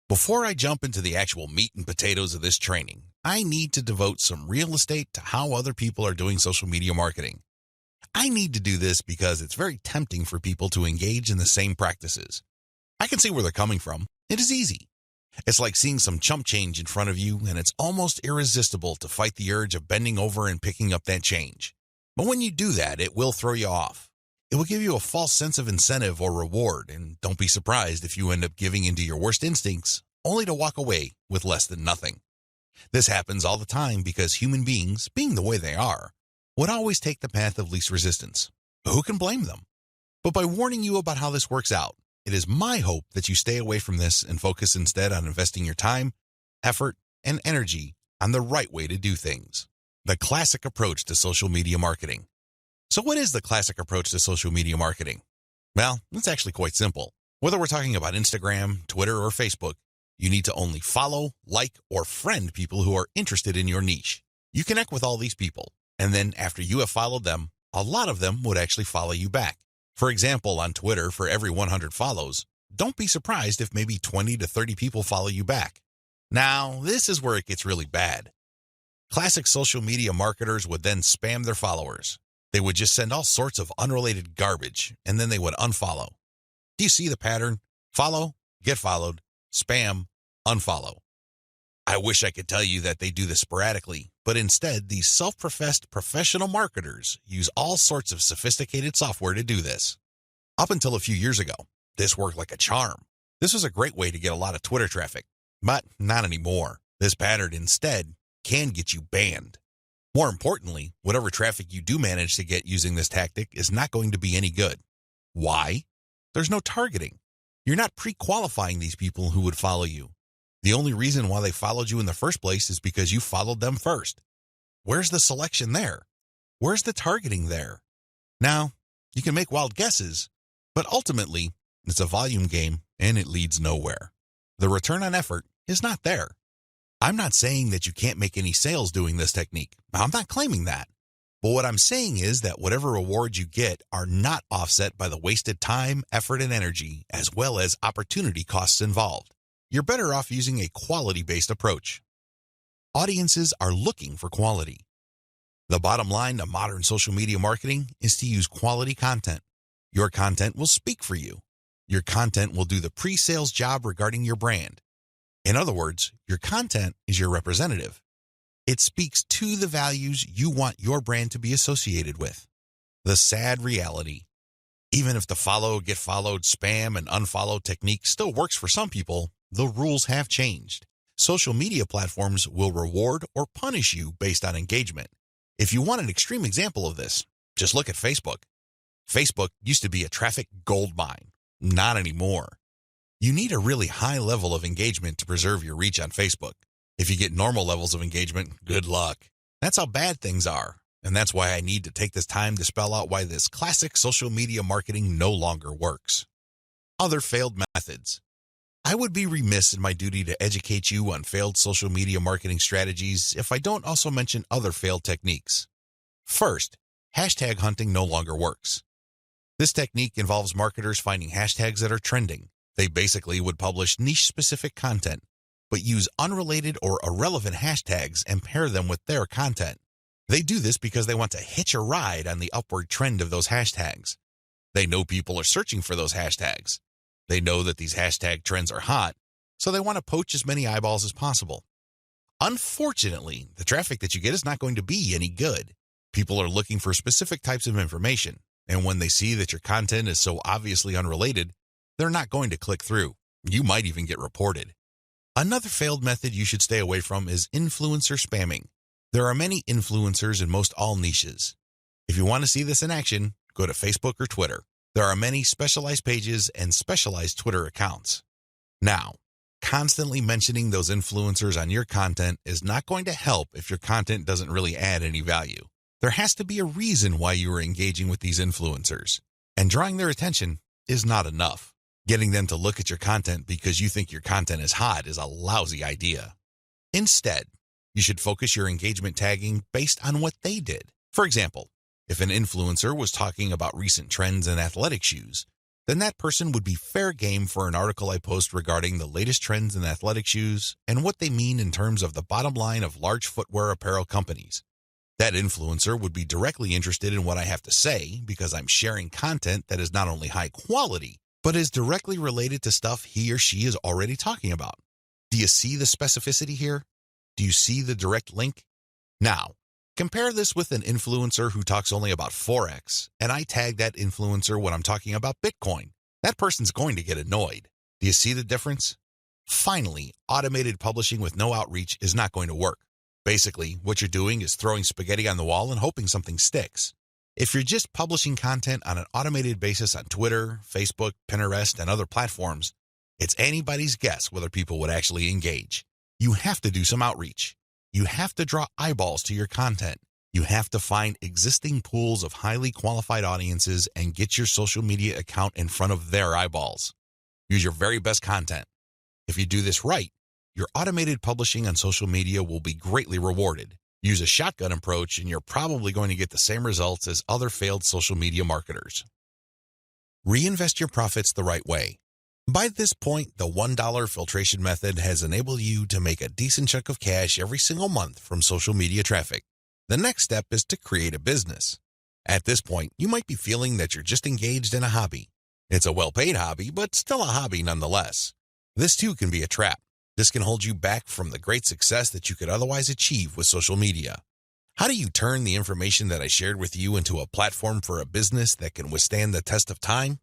Before I jump into the actual meat and potatoes of this training, I need to devote some real estate to how other people are doing social media marketing. I need to do this because it's very tempting for people to engage in the same practices. I can see where they're coming from. It is easy. It's like seeing some chump change in front of you, and it's almost irresistible to fight the urge of bending over and picking up that change. But when you do that, it will throw you off. It will give you a false sense of incentive or reward, and don't be surprised if you end up giving into your worst instincts, only to walk away with less than nothing. This happens all the time because human beings, being the way they are, would always take the path of least resistance. Who can blame them? But by warning you about how this works out, it is my hope that you stay away from this and focus instead on investing your time, effort, and energy on the right way to do things. The classic approach to social media marketing. So what is the classic approach to social media marketing? Well, it's actually quite simple. Whether we're talking about Instagram, Twitter, or Facebook, you need to only follow, like, or friend people who are interested in your niche. You connect with all these people, and then after you have followed them, a lot of them would actually follow you back. For example, on Twitter, for every 100 follows, don't be surprised if maybe 20 to 30 people follow you back. Now, this is where it gets really bad. Classic social media marketers would then spam their followers. They would just send all sorts of unrelated garbage, and then they would unfollow. Do you see the pattern? Follow, get followed, spam, unfollow. I wish I could tell you that they do this sporadically, but instead, these self-professed professional marketers use all sorts of sophisticated software to do this. Up until a few years ago, this worked like a charm. This was a great way to get a lot of Twitter traffic, but not anymore. This pattern instead can get you banned. More importantly, whatever traffic you do manage to get using this tactic is not going to be any good. Why? There's no targeting. You're not pre-qualifying these people who would follow you. The only reason why they followed you in the first place is because you followed them first. Where's the selection there? Where's the targeting there? Now, you can make wild guesses, but ultimately, it's a volume game and it leads nowhere. The return on effort is not there. I'm not saying that you can't make any sales doing this technique. I'm not claiming that. But what I'm saying is that whatever rewards you get are not offset by the wasted time, effort, and energy, as well as opportunity costs involved. You're better off using a quality-based approach. Audiences are looking for quality. The bottom line to modern social media marketing is to use quality content. Your content will speak for you. Your content will do the pre-sales job regarding your brand. In other words, your content is your representative. It speaks to the values you want your brand to be associated with. The sad reality, even if the follow, get followed, spam, and unfollow technique still works for some people, the rules have changed. Social media platforms will reward or punish you based on engagement. If you want an extreme example of this, just look at Facebook. Facebook used to be a traffic goldmine. Not anymore. You need a really high level of engagement to preserve your reach on Facebook. If you get normal levels of engagement, good luck. That's how bad things are, and that's why I need to take this time to spell out why this classic social media marketing no longer works. Other failed methods. I would be remiss in my duty to educate you on failed social media marketing strategies if I don't also mention other failed techniques. First, hashtag hunting no longer works. This technique involves marketers finding hashtags that are trending. They basically would publish niche-specific content, but use unrelated or irrelevant hashtags and pair them with their content. They do this because they want to hitch a ride on the upward trend of those hashtags. They know people are searching for those hashtags. They know that these hashtag trends are hot, so they want to poach as many eyeballs as possible. Unfortunately, the traffic that you get is not going to be any good. People are looking for specific types of information, and when they see that your content is so obviously unrelated, they're not going to click through. You might even get reported. Another failed method you should stay away from is influencer spamming. There are many influencers in most all niches. If you want to see this in action, go to Facebook or Twitter. There are many specialized pages and specialized Twitter accounts. Now, constantly mentioning those influencers on your content is not going to help if your content doesn't really add any value. There has to be a reason why you are engaging with these influencers, and drawing their attention is not enough. Getting them to look at your content because you think your content is hot is a lousy idea. Instead, you should focus your engagement tagging based on what they did. For example, if an influencer was talking about recent trends in athletic shoes, then that person would be fair game for an article I post regarding the latest trends in athletic shoes and what they mean in terms of the bottom line of large footwear apparel companies. That influencer would be directly interested in what I have to say because I'm sharing content that is not only high quality, but is directly related to stuff he or she is already talking about. Do you see the specificity here? Do you see the direct link? Now, compare this with an influencer who talks only about Forex, and I tag that influencer when I'm talking about Bitcoin. That person's going to get annoyed. Do you see the difference? Finally, automated publishing with no outreach is not going to work. Basically, what you're doing is throwing spaghetti on the wall and hoping something sticks. If you're just publishing content on an automated basis on Twitter, Facebook, Pinterest, and other platforms, it's anybody's guess whether people would actually engage. You have to do some outreach. You have to draw eyeballs to your content. You have to find existing pools of highly qualified audiences and get your social media account in front of their eyeballs. Use your very best content. If you do this right, your automated publishing on social media will be greatly rewarded. Use a shotgun approach and you're probably going to get the same results as other failed social media marketers. Reinvest your profits the right way. By this point, the $1 filtration method has enabled you to make a decent chunk of cash every single month from social media traffic. The next step is to create a business. At this point, you might be feeling that you're just engaged in a hobby. It's a well-paid hobby, but still a hobby nonetheless. This too can be a trap. This can hold you back from the great success that you could otherwise achieve with social media. How do you turn the information that I shared with you into a platform for a business that can withstand the test of time?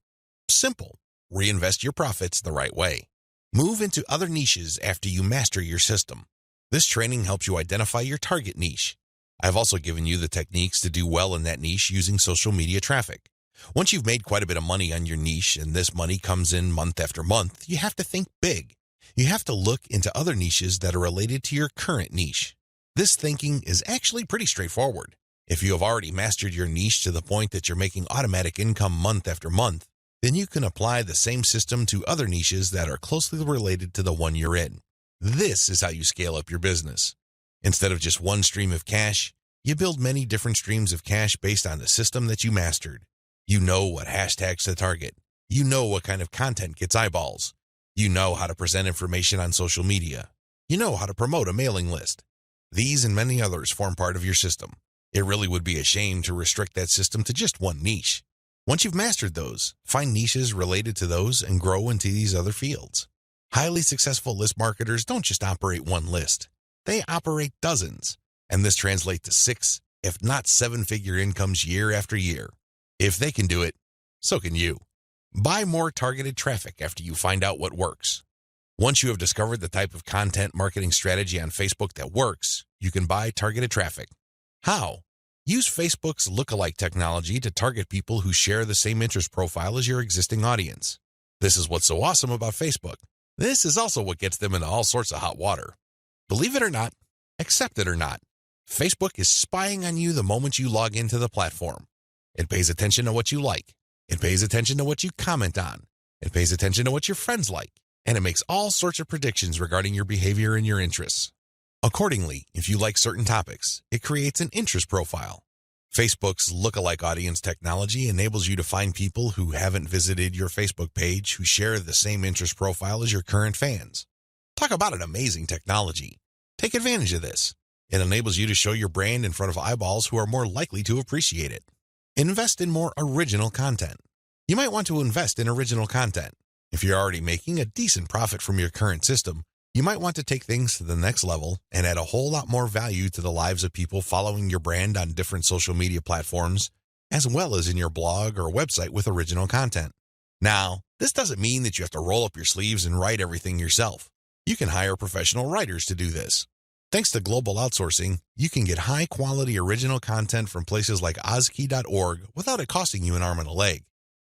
Simple. Reinvest your profits the right way. Move into other niches after you master your system. This training helps you identify your target niche. I've also given you the techniques to do well in that niche using social media traffic. Once you've made quite a bit of money on your niche and this money comes in month after month, you have to think big. You have to look into other niches that are related to your current niche. This thinking is actually pretty straightforward. If you have already mastered your niche to the point that you're making automatic income month after month, then you can apply the same system to other niches that are closely related to the one you're in. This is how you scale up your business. Instead of just one stream of cash, you build many different streams of cash based on the system that you mastered. You know what hashtags to target. You know what kind of content gets eyeballs. You know how to present information on social media. You know how to promote a mailing list. These and many others form part of your system. It really would be a shame to restrict that system to just one niche. Once you've mastered those, find niches related to those and grow into these other fields. Highly successful list marketers don't just operate one list. They operate dozens, and this translates to 6, if not 7-figure incomes year after year. If they can do it, so can you. Buy more targeted traffic after you find out what works. Once you have discovered the type of content marketing strategy on Facebook that works, you can buy targeted traffic. How? Use Facebook's lookalike technology to target people who share the same interest profile as your existing audience. This is what's so awesome about Facebook. This is also what gets them into all sorts of hot water. Believe it or not, accept it or not, Facebook is spying on you the moment you log into the platform. It pays attention to what you like. It pays attention to what you comment on. It pays attention to what your friends like. And it makes all sorts of predictions regarding your behavior and your interests. Accordingly, if you like certain topics, it creates an interest profile. Facebook's lookalike audience technology enables you to find people who haven't visited your Facebook page who share the same interest profile as your current fans. Talk about an amazing technology. Take advantage of this. It enables you to show your brand in front of eyeballs who are more likely to appreciate it. Invest in more original content. You might want to invest in original content. If you're already making a decent profit from your current system, you might want to take things to the next level and add a whole lot more value to the lives of people following your brand on different social media platforms, as well as in your blog or website with original content. Now, this doesn't mean that you have to roll up your sleeves and write everything yourself. You can hire professional writers to do this. Thanks to global outsourcing, you can get high-quality original content from places like Ozkey.org without it costing you an arm and a leg.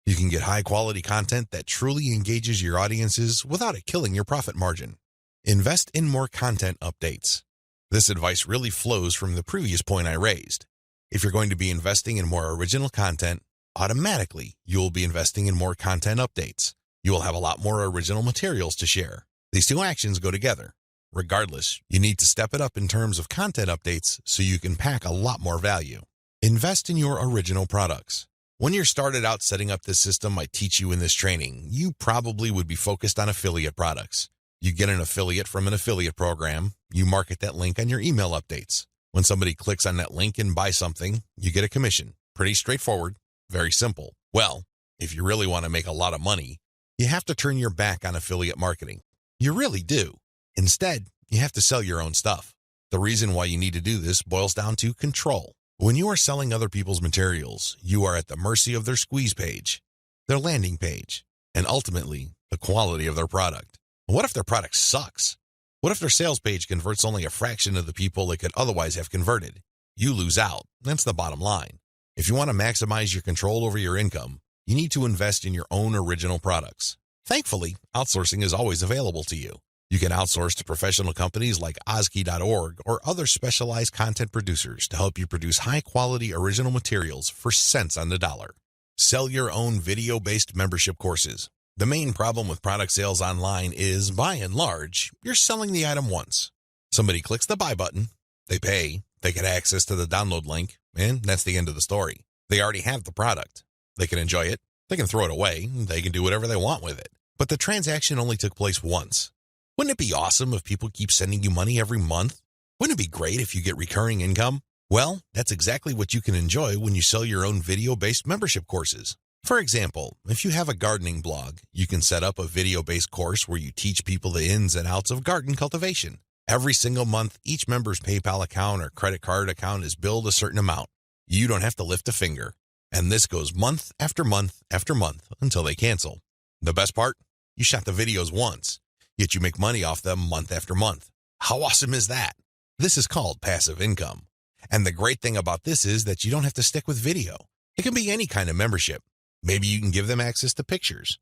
You can get high-quality content that truly engages your audiences without it killing your profit margin. Invest in more content updates. This advice really flows from the previous point I raised. If you're going to be investing in more original content, automatically you will be investing in more content updates. You will have a lot more original materials to share. These two actions go together. Regardless, you need to step it up in terms of content updates so you can pack a lot more value. Invest in your original products. When you're started out setting up this system I teach you in this training, you probably would be focused on affiliate products. You get an affiliate from an affiliate program, you market that link on your email updates. When somebody clicks on that link and buys something, you get a commission. Pretty straightforward, very simple. Well, if you really want to make a lot of money, you have to turn your back on affiliate marketing. You really do. Instead, you have to sell your own stuff. The reason why you need to do this boils down to control. When you are selling other people's materials, you are at the mercy of their squeeze page, their landing page, and ultimately, the quality of their product. What if their product sucks? What if their sales page converts only a fraction of the people it could otherwise have converted? You lose out. That's the bottom line. If you want to maximize your control over your income, you need to invest in your own original products. Thankfully, outsourcing is always available to you. You can outsource to professional companies like Ozkey.org or other specialized content producers to help you produce high-quality original materials for cents on the dollar. Sell your own video-based membership courses. The main problem with product sales online is, by and large, you're selling the item once. Somebody clicks the buy button, they pay, they get access to the download link, and that's the end of the story. They already have the product. They can enjoy it, they can throw it away, they can do whatever they want with it. But the transaction only took place once. Wouldn't it be awesome if people keep sending you money every month? Wouldn't it be great if you get recurring income? Well, that's exactly what you can enjoy when you sell your own video-based membership courses. For example, if you have a gardening blog, you can set up a video-based course where you teach people the ins and outs of garden cultivation. Every single month, each member's PayPal account or credit card account is billed a certain amount. You don't have to lift a finger. And this goes month after month after month until they cancel. The best part? You shot the videos once, yet you make money off them month after month. How awesome is that? This is called passive income. And the great thing about this is that you don't have to stick with video. It can be any kind of membership. Maybe you can give them access to pictures.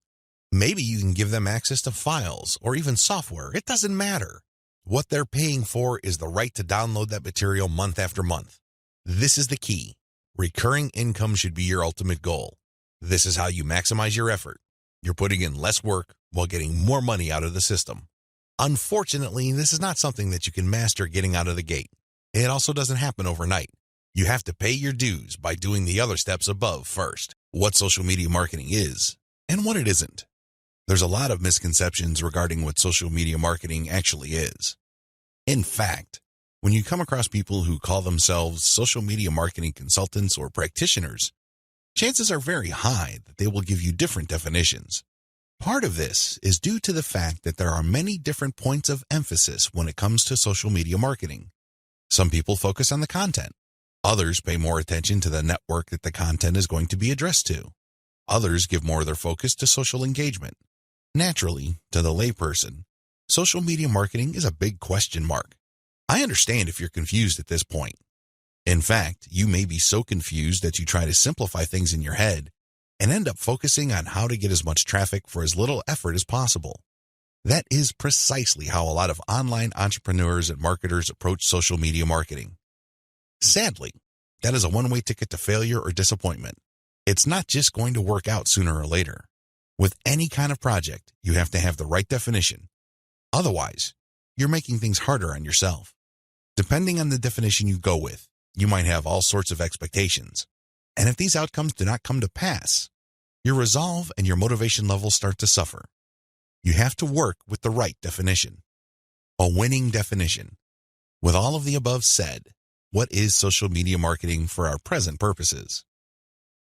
Maybe you can give them access to files or even software. It doesn't matter. What they're paying for is the right to download that material month after month. This is the key. Recurring income should be your ultimate goal. This is how you maximize your effort. You're putting in less work while getting more money out of the system. Unfortunately, this is not something that you can master getting out of the gate. It also doesn't happen overnight. You have to pay your dues by doing the other steps above first. What social media marketing is and what it isn't. There's a lot of misconceptions regarding what social media marketing actually is. In fact, when you come across people who call themselves social media marketing consultants or practitioners, chances are very high that they will give you different definitions. Part of this is due to the fact that there are many different points of emphasis when it comes to social media marketing. Some people focus on the content. Others pay more attention to the network that the content is going to be addressed to. Others give more of their focus to social engagement. Naturally, to the layperson, social media marketing is a big question mark. I understand if you're confused at this point. In fact, you may be so confused that you try to simplify things in your head and end up focusing on how to get as much traffic for as little effort as possible. That is precisely how a lot of online entrepreneurs and marketers approach social media marketing. Sadly, that is a one-way ticket to failure or disappointment. It's not just going to work out sooner or later. With any kind of project, you have to have the right definition. Otherwise, you're making things harder on yourself. Depending on the definition you go with, you might have all sorts of expectations. And if these outcomes do not come to pass, your resolve and your motivation levels start to suffer. You have to work with the right definition. A winning definition. With all of the above said, what is social media marketing for our present purposes?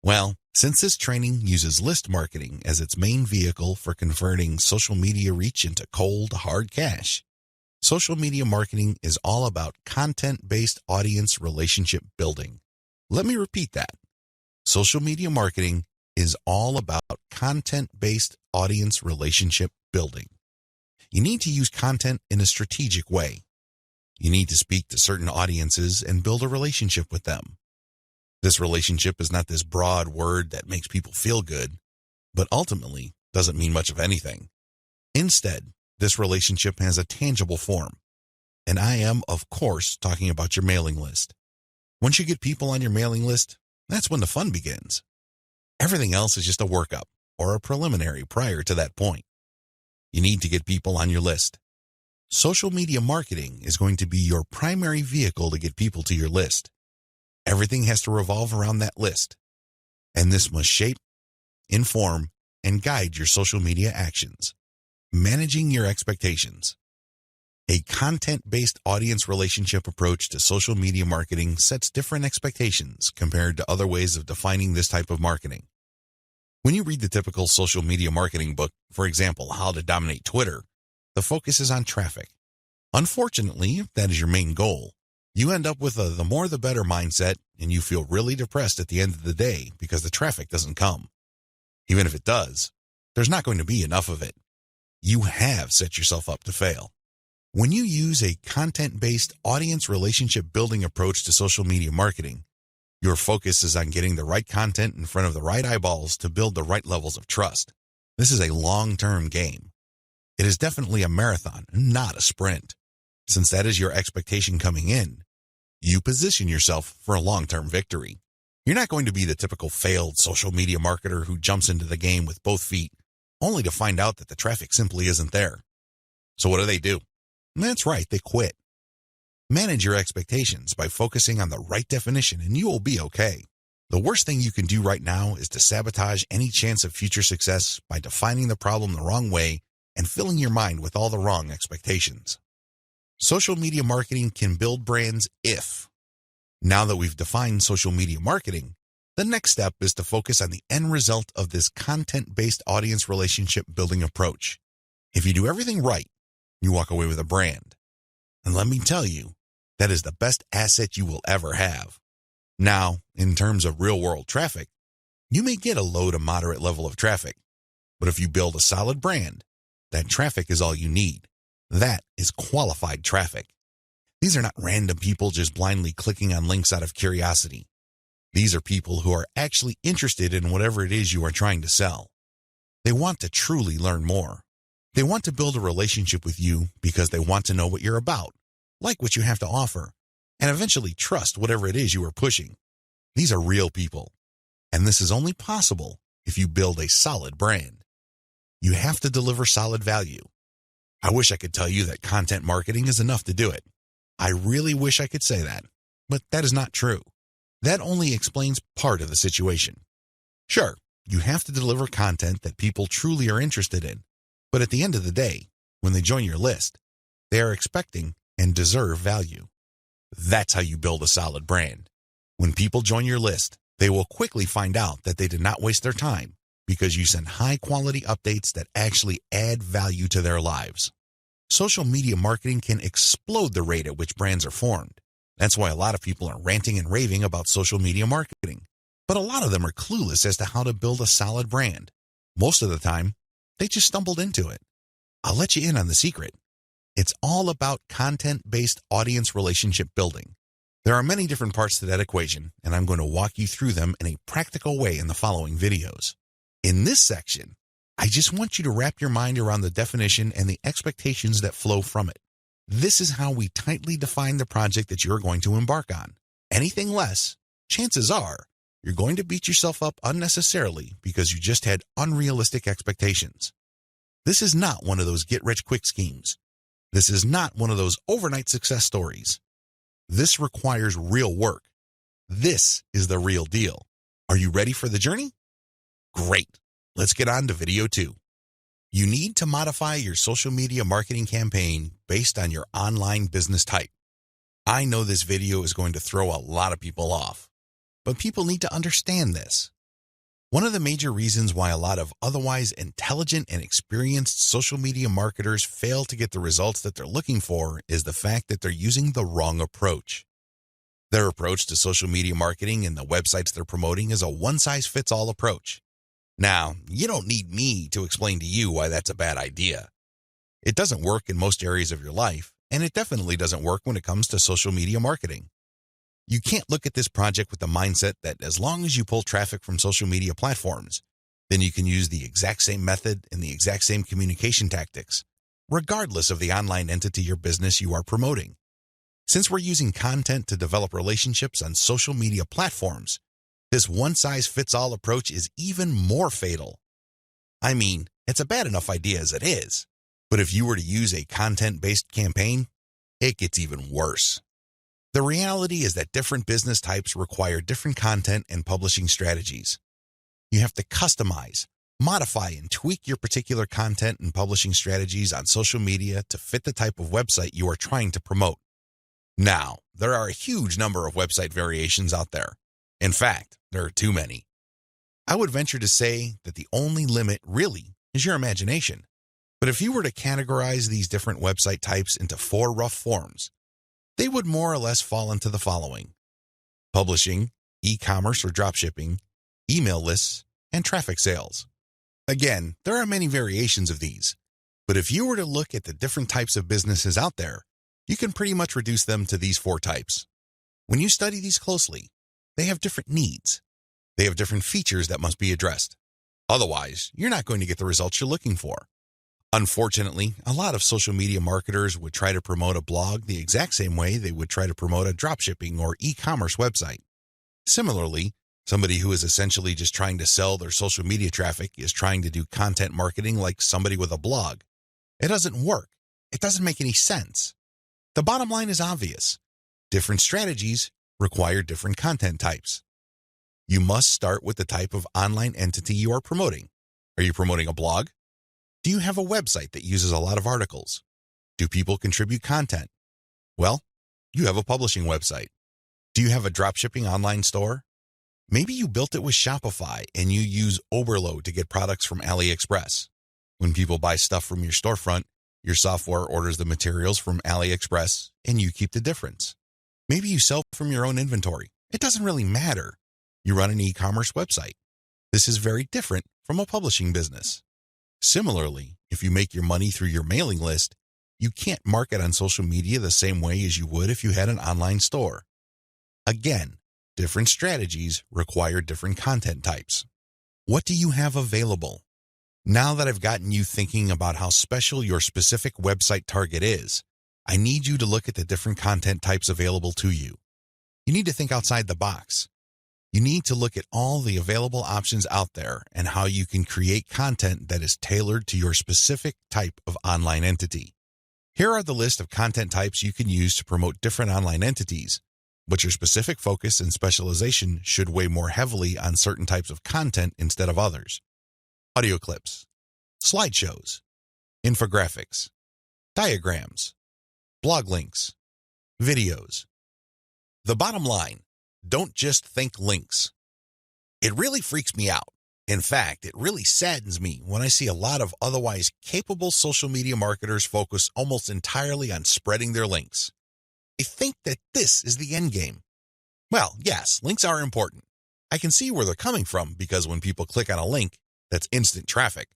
Well, Since this training uses list marketing as its main vehicle for converting social media reach into cold, hard cash, social media marketing is all about content-based audience relationship building. Let me repeat that. Social media marketing is all about content-based audience relationship building. You need to use content in a strategic way. You need to speak to certain audiences and build a relationship with them. This relationship is not this broad word that makes people feel good, but ultimately doesn't mean much of anything. Instead, this relationship has a tangible form. And I am, of course, talking about your mailing list. Once you get people on your mailing list, that's when the fun begins. Everything else is just a workup or a preliminary prior to that point. You need to get people on your list. Social media marketing is going to be your primary vehicle to get people to your list. Everything has to revolve around that list. And this must shape, inform, and guide your social media actions. Managing your expectations. A content-based audience relationship approach to social media marketing sets different expectations compared to other ways of defining this type of marketing. When you read the typical social media marketing book, for example, How to Dominate Twitter, the focus is on traffic. Unfortunately, if that is your main goal, you end up with a the more the better mindset, and you feel really depressed at the end of the day because the traffic doesn't come. Even if it does, there's not going to be enough of it. You have set yourself up to fail. When you use a content-based audience relationship building approach to social media marketing, your focus is on getting the right content in front of the right eyeballs to build the right levels of trust. This is a long-term game. It is definitely a marathon, not a sprint. Since that is your expectation coming in, you position yourself for a long-term victory. You're not going to be the typical failed social media marketer who jumps into the game with both feet, only to find out that the traffic simply isn't there. So what do? That's right, they quit. Manage your expectations by focusing on the right definition and you will be okay. The worst thing you can do right now is to sabotage any chance of future success by defining the problem the wrong way and filling your mind with all the wrong expectations. Social media marketing can build brands if. Now that we've defined social media marketing, the next step is to focus on the end result of this content-based audience relationship building approach. If you do everything right, you walk away with a brand. And let me tell you, that is the best asset you will ever have. Now, in terms of real-world traffic, you may get a low to moderate level of traffic, but if you build a solid brand, that traffic is all you need. That is qualified traffic. These are not random people just blindly clicking on links out of curiosity. These are people who are actually interested in whatever it is you are trying to sell. They want to truly learn more. They want to build a relationship with you because they want to know what you're about, like what you have to offer, and eventually trust whatever it is you are pushing. These are real people, and this is only possible if you build a solid brand. You have to deliver solid value. I wish I could tell you that content marketing is enough to do it. I really wish I could say that, but that is not true. That only explains part of the situation. Sure, you have to deliver content that people truly are interested in, but at the end of the day, when they join your list, they are expecting and deserve value. That's how you build a solid brand. When people join your list, they will quickly find out that they did not waste their time because you send high-quality updates that actually add value to their lives. Social media marketing can explode the rate at which brands are formed. That's why a lot of people are ranting and raving about social media marketing. But a lot of them are clueless as to how to build a solid brand. Most of the time, they just stumbled into it. I'll let you in on the secret. It's all about content-based audience relationship building. There are many different parts to that equation, and I'm going to walk you through them in a practical way in the following videos. In this section, I just want you to wrap your mind around the definition and the expectations that flow from it. This is how we tightly define the project that you're going to embark on. Anything less, chances are, you're going to beat yourself up unnecessarily because you just had unrealistic expectations. This is not one of those get-rich-quick schemes. This is not one of those overnight success stories. This requires real work. This is the real deal. Are you ready for the journey? Great. Let's get on to video 2. You need to modify your social media marketing campaign based on your online business type. I know this video is going to throw a lot of people off, but people need to understand this. One of the major reasons why a lot of otherwise intelligent and experienced social media marketers fail to get the results that they're looking for is the fact that they're using the wrong approach. Their approach to social media marketing and the websites they're promoting is a one-size-fits-all approach. Now, you don't need me to explain to you why that's a bad idea. It doesn't work in most areas of your life, and it definitely doesn't work when it comes to social media marketing. You can't look at this project with the mindset that as long as you pull traffic from social media platforms, then you can use the exact same method and the exact same communication tactics, regardless of the online entity or business you are promoting. Since we're using content to develop relationships on social media platforms, this one-size-fits-all approach is even more fatal. I mean, it's a bad enough idea as it is, but if you were to use a content-based campaign, it gets even worse. The reality is that different business types require different content and publishing strategies. You have to customize, modify, and tweak your particular content and publishing strategies on social media to fit the type of website you are trying to promote. Now, there are a huge number of website variations out there. In fact, there are too many. I would venture to say that the only limit really is your imagination. But if you were to categorize these different website types into 4 rough forms, they would more or less fall into the following: publishing, e-commerce or dropshipping, email lists, and traffic sales. Again, there are many variations of these, but if you were to look at the different types of businesses out there, you can pretty much reduce them to these 4 types. When you study these closely, they have different needs. They have different features that must be addressed. Otherwise, you're not going to get the results you're looking for. Unfortunately, a lot of social media marketers would try to promote a blog the exact same way they would try to promote a dropshipping or e-commerce website. Similarly, somebody who is essentially just trying to sell their social media traffic is trying to do content marketing like somebody with a blog. It doesn't work. It doesn't make any sense. The bottom line is obvious. Different strategies require different content types. You must start with the type of online entity you are promoting. Are you promoting a blog? Do you have a website that uses a lot of articles? Do people contribute content? Well, you have a publishing website. Do you have a dropshipping online store? Maybe you built it with Shopify and you use Oberlo to get products from AliExpress. When people buy stuff from your storefront, your software orders the materials from AliExpress and you keep the difference. Maybe you sell from your own inventory. It doesn't really matter. You run an e-commerce website. This is very different from a publishing business. Similarly, if you make your money through your mailing list, you can't market on social media the same way as you would if you had an online store. Again, different strategies require different content types. What do you have available? Now that I've gotten you thinking about how special your specific website target is, I need you to look at the different content types available to you. You need to think outside the box. You need to look at all the available options out there and how you can create content that is tailored to your specific type of online entity. Here are the list of content types you can use to promote different online entities, but your specific focus and specialization should weigh more heavily on certain types of content instead of others. Audio clips, slideshows, infographics, diagrams, blog links, videos. The bottom line: don't just think links. It really freaks me out. In fact, it really saddens me when I see a lot of otherwise capable social media marketers focus almost entirely on spreading their links. They think that this is the end game. Well, yes, links are important. I can see where they're coming from because when people click on a link, that's instant traffic.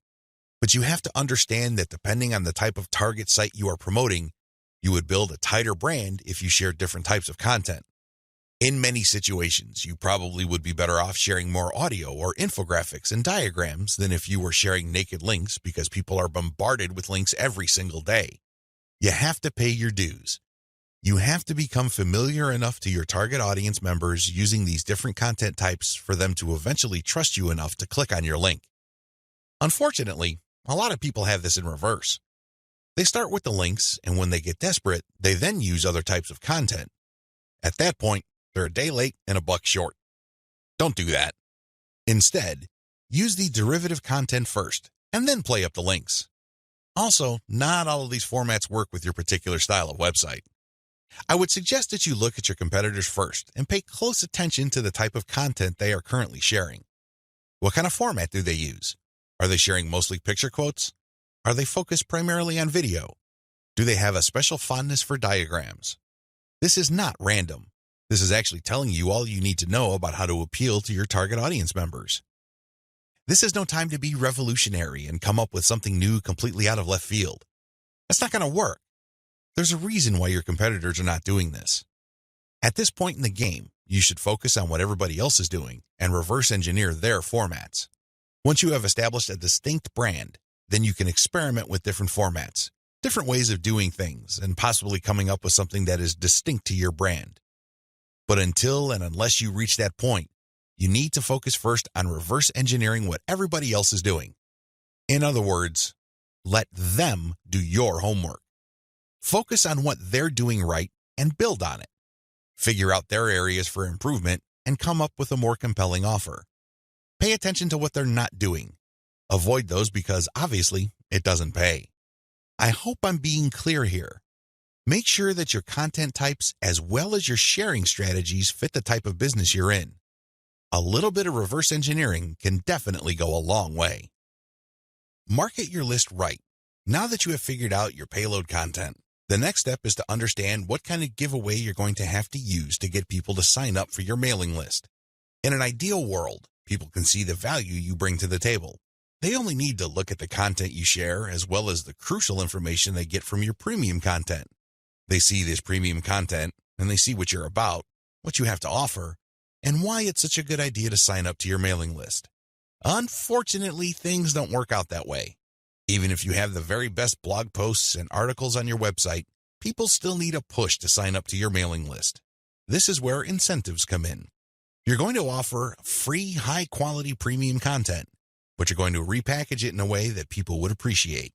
But you have to understand that depending on the type of target site you are promoting, you would build a tighter brand if you share different types of content. In many situations, you probably would be better off sharing more audio or infographics and diagrams than if you were sharing naked links because people are bombarded with links every single day. You have to pay your dues. You have to become familiar enough to your target audience members using these different content types for them to eventually trust you enough to click on your link. Unfortunately, a lot of people have this in reverse. They start with the links, and when they get desperate, they then use other types of content. At that point, they're a day late and a buck short. Don't do that. Instead, use the derivative content first, and then play up the links. Also, not all of these formats work with your particular style of website. I would suggest that you look at your competitors first and pay close attention to the type of content they are currently sharing. What kind of format do they use? Are they sharing mostly picture quotes? Are they focused primarily on video? Do they have a special fondness for diagrams? This is not random. This is actually telling you all you need to know about how to appeal to your target audience members. This is no time to be revolutionary and come up with something new completely out of left field. That's not going to work. There's a reason why your competitors are not doing this. At this point in the game, you should focus on what everybody else is doing and reverse engineer their formats. Once you have established a distinct brand, then you can experiment with different formats, different ways of doing things, and possibly coming up with something that is distinct to your brand. But until and unless you reach that point, you need to focus first on reverse engineering what everybody else is doing. In other words, let them do your homework. Focus on what they're doing right and build on it. Figure out their areas for improvement and come up with a more compelling offer. Pay attention to what they're not doing. Avoid those because obviously it doesn't pay. I hope I'm being clear here. Make sure that your content types as well as your sharing strategies fit the type of business you're in. A little bit of reverse engineering can definitely go a long way. Market your list right. Now that you have figured out your payload content, the next step is to understand what kind of giveaway you're going to have to use to get people to sign up for your mailing list. In an ideal world, people can see the value you bring to the table. They only need to look at the content you share as well as the crucial information they get from your premium content. They see this premium content and they see what you're about, what you have to offer, and why it's such a good idea to sign up to your mailing list. Unfortunately, things don't work out that way. Even if you have the very best blog posts and articles on your website, people still need a push to sign up to your mailing list. This is where incentives come in. You're going to offer free, high-quality premium content, but you're going to repackage it in a way that people would appreciate.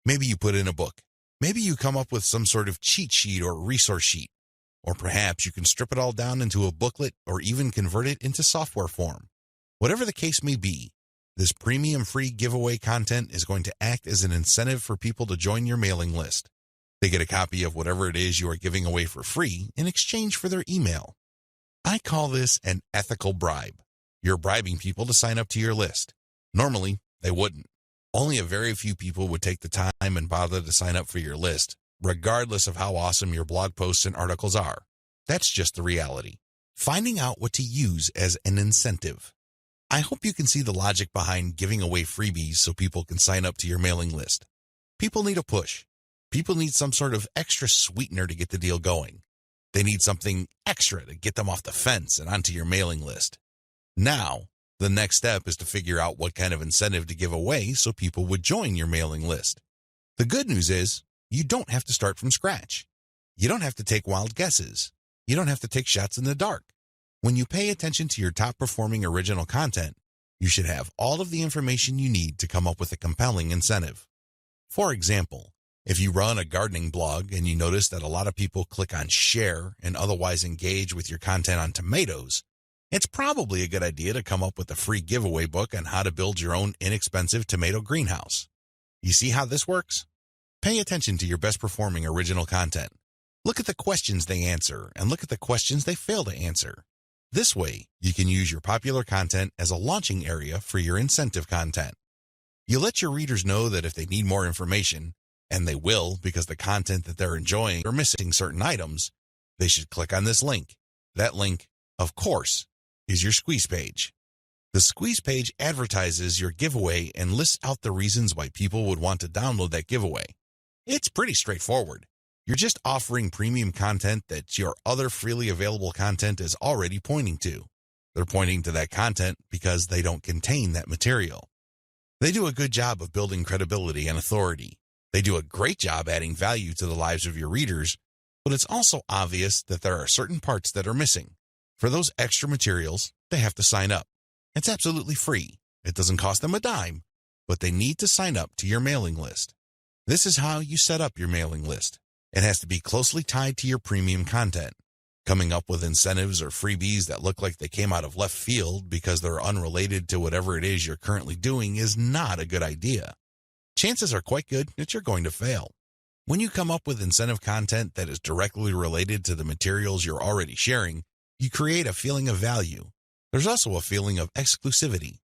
Maybe you put in a book. Maybe you come up with some sort of cheat sheet or resource sheet. Or perhaps you can strip it all down into a booklet or even convert it into software form. Whatever the case may be, this premium free giveaway content is going to act as an incentive for people to join your mailing list. They get a copy of whatever it is you are giving away for free in exchange for their email. I call this an ethical bribe. You're bribing people to sign up to your list. Normally, they wouldn't. Only a very few people would take the time and bother to sign up for your list, regardless of how awesome your blog posts and articles are. That's just the reality. Finding out what to use as an incentive. I hope you can see the logic behind giving away freebies so people can sign up to your mailing list. People need a push. People need some sort of extra sweetener to get the deal going. They need something extra to get them off the fence and onto your mailing list. Now, the next step is to figure out what kind of incentive to give away so people would join your mailing list. The good news is, you don't have to start from scratch. You don't have to take wild guesses. You don't have to take shots in the dark. When you pay attention to your top-performing original content, you should have all of the information you need to come up with a compelling incentive. For example, if you run a gardening blog and you notice that a lot of people click on share and otherwise engage with your content on tomatoes, it's probably a good idea to come up with a free giveaway book on how to build your own inexpensive tomato greenhouse. You see how this works? Pay attention to your best-performing original content. Look at the questions they answer and look at the questions they fail to answer. This way, you can use your popular content as a launching area for your incentive content. You let your readers know that if they need more information, and they will because the content that they're enjoying are missing certain items, they should click on this link. That link, of course, is your squeeze page. The squeeze page advertises your giveaway and lists out the reasons why people would want to download that giveaway. It's pretty straightforward. You're just offering premium content that your other freely available content is already pointing to. They're pointing to that content because they don't contain that material. They do a good job of building credibility and authority. They do a great job adding value to the lives of your readers, but it's also obvious that there are certain parts that are missing. For those extra materials, they have to sign up. It's absolutely free. It doesn't cost them a dime, but they need to sign up to your mailing list. This is how you set up your mailing list. It has to be closely tied to your premium content. Coming up with incentives or freebies that look like they came out of left field because they're unrelated to whatever it is you're currently doing is not a good idea. Chances are quite good that you're going to fail. When you come up with incentive content that is directly related to the materials you're already sharing, you create a feeling of value. There's also a feeling of exclusivity.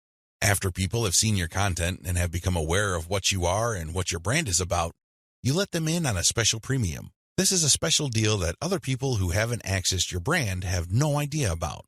After people have seen your content and have become aware of what you are and what your brand is about, you let them in on a special premium. This is a special deal that other people who haven't accessed your brand have no idea about.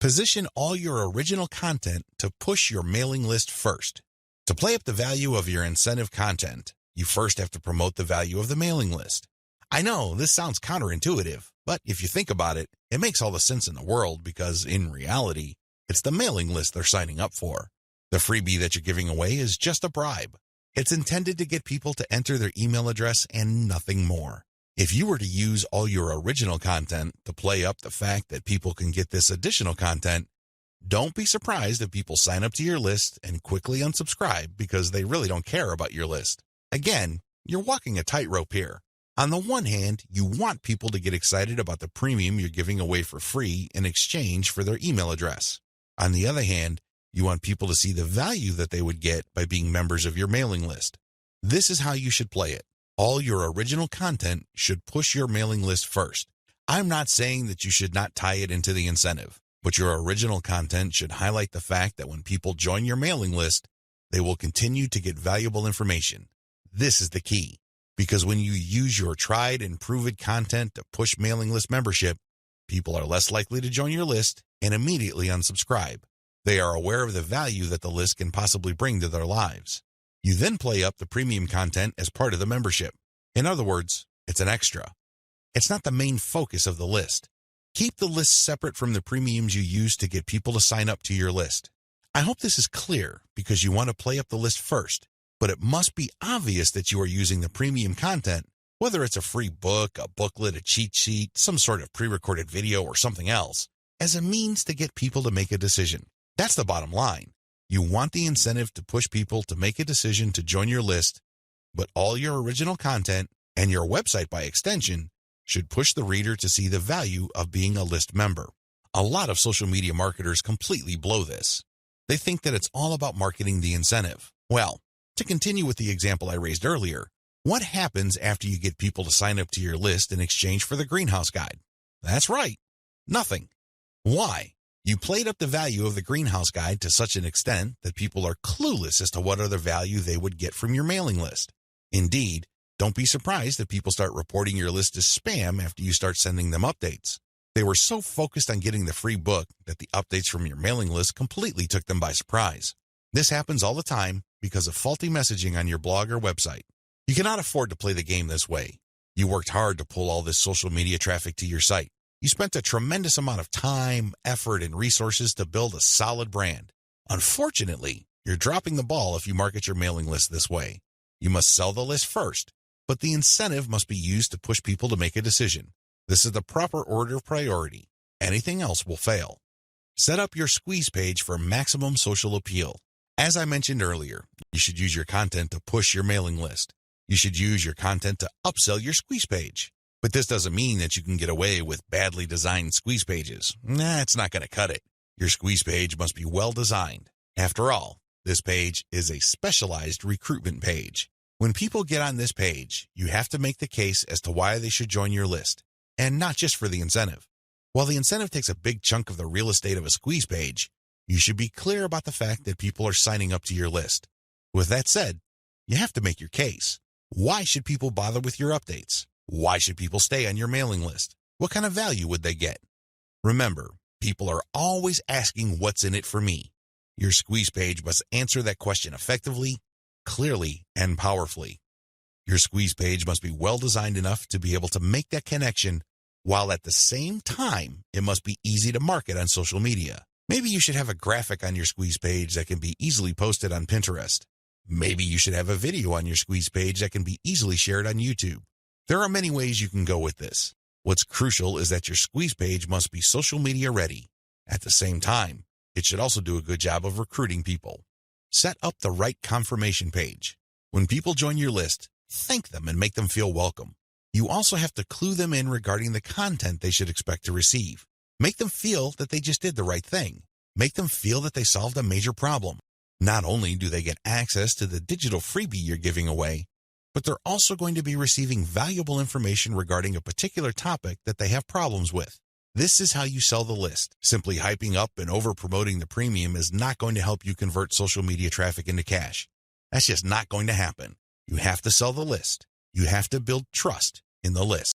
Position all your original content to push your mailing list first. To play up the value of your incentive content, you first have to promote the value of the mailing list. I know this sounds counterintuitive, but if you think about it, it makes all the sense in the world because, in reality, it's the mailing list they're signing up for. The freebie that you're giving away is just a bribe. It's intended to get people to enter their email address and nothing more. If you were to use all your original content to play up the fact that people can get this additional content, don't be surprised if people sign up to your list and quickly unsubscribe because they really don't care about your list. Again, you're walking a tightrope here. On the one hand, you want people to get excited about the premium you're giving away for free in exchange for their email address. On the other hand, you want people to see the value that they would get by being members of your mailing list. This is how you should play it. All your original content should push your mailing list first. I'm not saying that you should not tie it into the incentive, but your original content should highlight the fact that when people join your mailing list, they will continue to get valuable information. This is the key, because when you use your tried and proven content to push mailing list membership, people are less likely to join your list and immediately unsubscribe. They are aware of the value that the list can possibly bring to their lives. You then play up the premium content as part of the membership. In other words, it's an extra. It's not the main focus of the list. Keep the list separate from the premiums you use to get people to sign up to your list. I hope this is clear because you want to play up the list first, but it must be obvious that you are using the premium content, whether it's a free book, a booklet, a cheat sheet, some sort of pre-recorded video, or something else, as a means to get people to make a decision. That's the bottom line. You want the incentive to push people to make a decision to join your list, but all your original content, and your website by extension, should push the reader to see the value of being a list member. A lot of social media marketers completely blow this. They think that it's all about marketing the incentive. Well, to continue with the example I raised earlier, what happens after you get people to sign up to your list in exchange for the Greenhouse Guide? That's right, nothing. Why? You played up the value of the Greenhouse Guide to such an extent that people are clueless as to what other value they would get from your mailing list. Indeed, don't be surprised if people start reporting your list as spam after you start sending them updates. They were so focused on getting the free book that the updates from your mailing list completely took them by surprise. This happens all the time because of faulty messaging on your blog or website. You cannot afford to play the game this way. You worked hard to pull all this social media traffic to your site. You spent a tremendous amount of time, effort, and resources to build a solid brand. Unfortunately, you're dropping the ball if you market your mailing list this way. You must sell the list first, but the incentive must be used to push people to make a decision. This is the proper order of priority. Anything else will fail. Set up your squeeze page for maximum social appeal. As I mentioned earlier, you should use your content to push your mailing list. You should use your content to upsell your squeeze page. But this doesn't mean that you can get away with badly designed squeeze pages. It's not going to cut it. Your squeeze page must be well designed. After all, this page is a specialized recruitment page. When people get on this page, you have to make the case as to why they should join your list, and not just for the incentive. While the incentive takes a big chunk of the real estate of a squeeze page, you should be clear about the fact that people are signing up to your list. With that said, you have to make your case. Why should people bother with your updates? Why should people stay on your mailing list? What kind of value would they get? Remember, people are always asking what's in it for me. Your squeeze page must answer that question effectively, clearly, and powerfully. Your squeeze page must be well designed enough to be able to make that connection, while at the same time, it must be easy to market on social media. Maybe you should have a graphic on your squeeze page that can be easily posted on Pinterest. Maybe you should have a video on your squeeze page that can be easily shared on YouTube. There are many ways you can go with this. What's crucial is that your squeeze page must be social media ready. At the same time, it should also do a good job of recruiting people. Set up the right confirmation page. When people join your list, thank them and make them feel welcome. You also have to clue them in regarding the content they should expect to receive. Make them feel that they just did the right thing. Make them feel that they solved a major problem. Not only do they get access to the digital freebie you're giving away, but they're also going to be receiving valuable information regarding a particular topic that they have problems with. This is how you sell the list. Simply hyping up and over-promoting the premium is not going to help you convert social media traffic into cash. That's just not going to happen. You have to sell the list. You have to build trust in the list.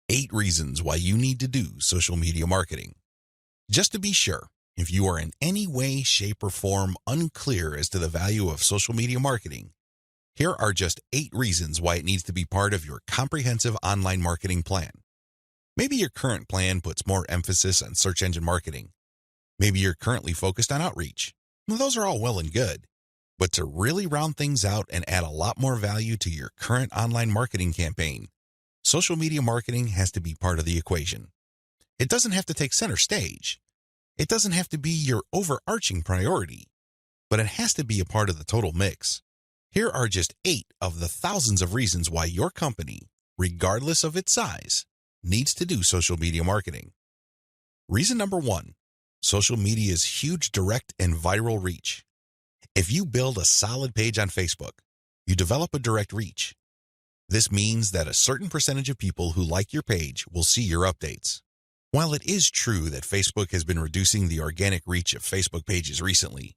8 reasons why you need to do social media marketing. Just to be sure, if you are in any way, shape, or form unclear as to the value of social media marketing, here are just 8 reasons why it needs to be part of your comprehensive online marketing plan. Maybe your current plan puts more emphasis on search engine marketing. Maybe you're currently focused on outreach. Well, those are all well and good. But to really round things out and add a lot more value to your current online marketing campaign, social media marketing has to be part of the equation. It doesn't have to take center stage. It doesn't have to be your overarching priority, but it has to be a part of the total mix. Here are just 8 of the thousands of reasons why your company, regardless of its size, needs to do social media marketing. Reason number 1, social media's huge direct and viral reach. If you build a solid page on Facebook, you develop a direct reach. This means that a certain percentage of people who like your page will see your updates. While it is true that Facebook has been reducing the organic reach of Facebook pages recently,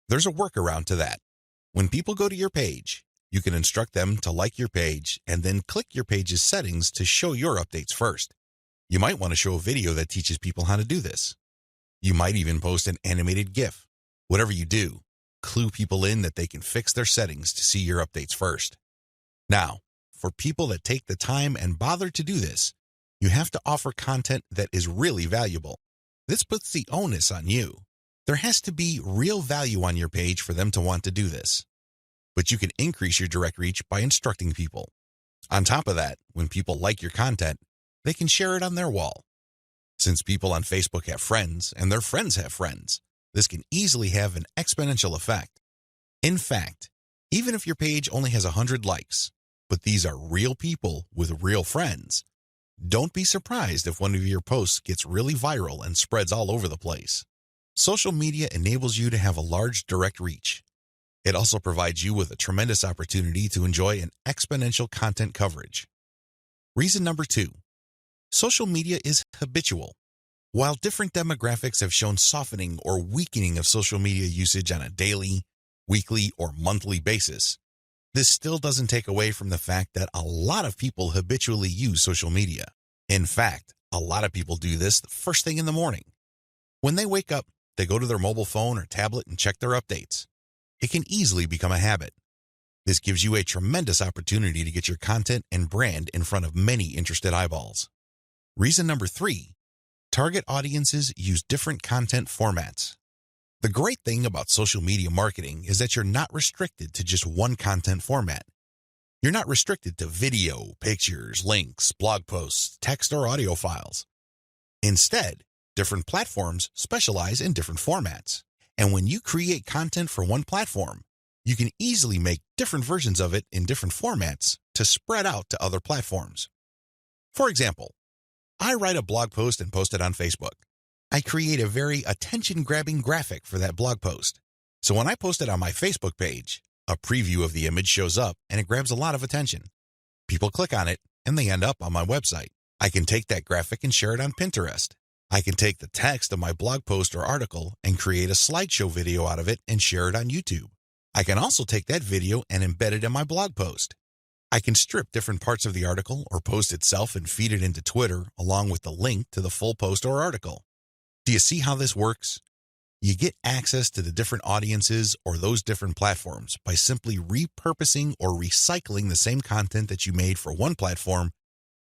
there's a workaround to that. When people go to your page, you can instruct them to like your page and then click your page's settings to show your updates first. You might want to show a video that teaches people how to do this. You might even post an animated GIF. Whatever you do, clue people in that they can fix their settings to see your updates first. Now, for people that take the time and bother to do this, you have to offer content that is really valuable. This puts the onus on you. There has to be real value on your page for them to want to do this. But you can increase your direct reach by instructing people. On top of that, when people like your content, they can share it on their wall. Since people on Facebook have friends and their friends have friends, this can easily have an exponential effect. In fact, even if your page only has 100 likes, but these are real people with real friends, don't be surprised if one of your posts gets really viral and spreads all over the place. Social media enables you to have a large direct reach. It also provides you with a tremendous opportunity to enjoy an exponential content coverage. Reason number 2, social media is habitual. While different demographics have shown softening or weakening of social media usage on a daily, weekly, or monthly basis, this still doesn't take away from the fact that a lot of people habitually use social media. In fact, a lot of people do this the first thing in the morning. When they wake up, they go to their mobile phone or tablet and check their updates. It can easily become a habit. This gives you a tremendous opportunity to get your content and brand in front of many interested eyeballs. Reason number 3, target audiences use different content formats. The great thing about social media marketing is that you're not restricted to just one content format. You're not restricted to video, pictures, links, blog posts, text, or audio files. Instead, different platforms specialize in different formats. And when you create content for one platform, you can easily make different versions of it in different formats to spread out to other platforms. For example, I write a blog post and post it on Facebook. I create a very attention-grabbing graphic for that blog post. So when I post it on my Facebook page, a preview of the image shows up and it grabs a lot of attention. People click on it and they end up on my website. I can take that graphic and share it on Pinterest. I can take the text of my blog post or article and create a slideshow video out of it and share it on YouTube. I can also take that video and embed it in my blog post. I can strip different parts of the article or post itself and feed it into Twitter along with the link to the full post or article. Do you see how this works? You get access to the different audiences or those different platforms by simply repurposing or recycling the same content that you made for one platform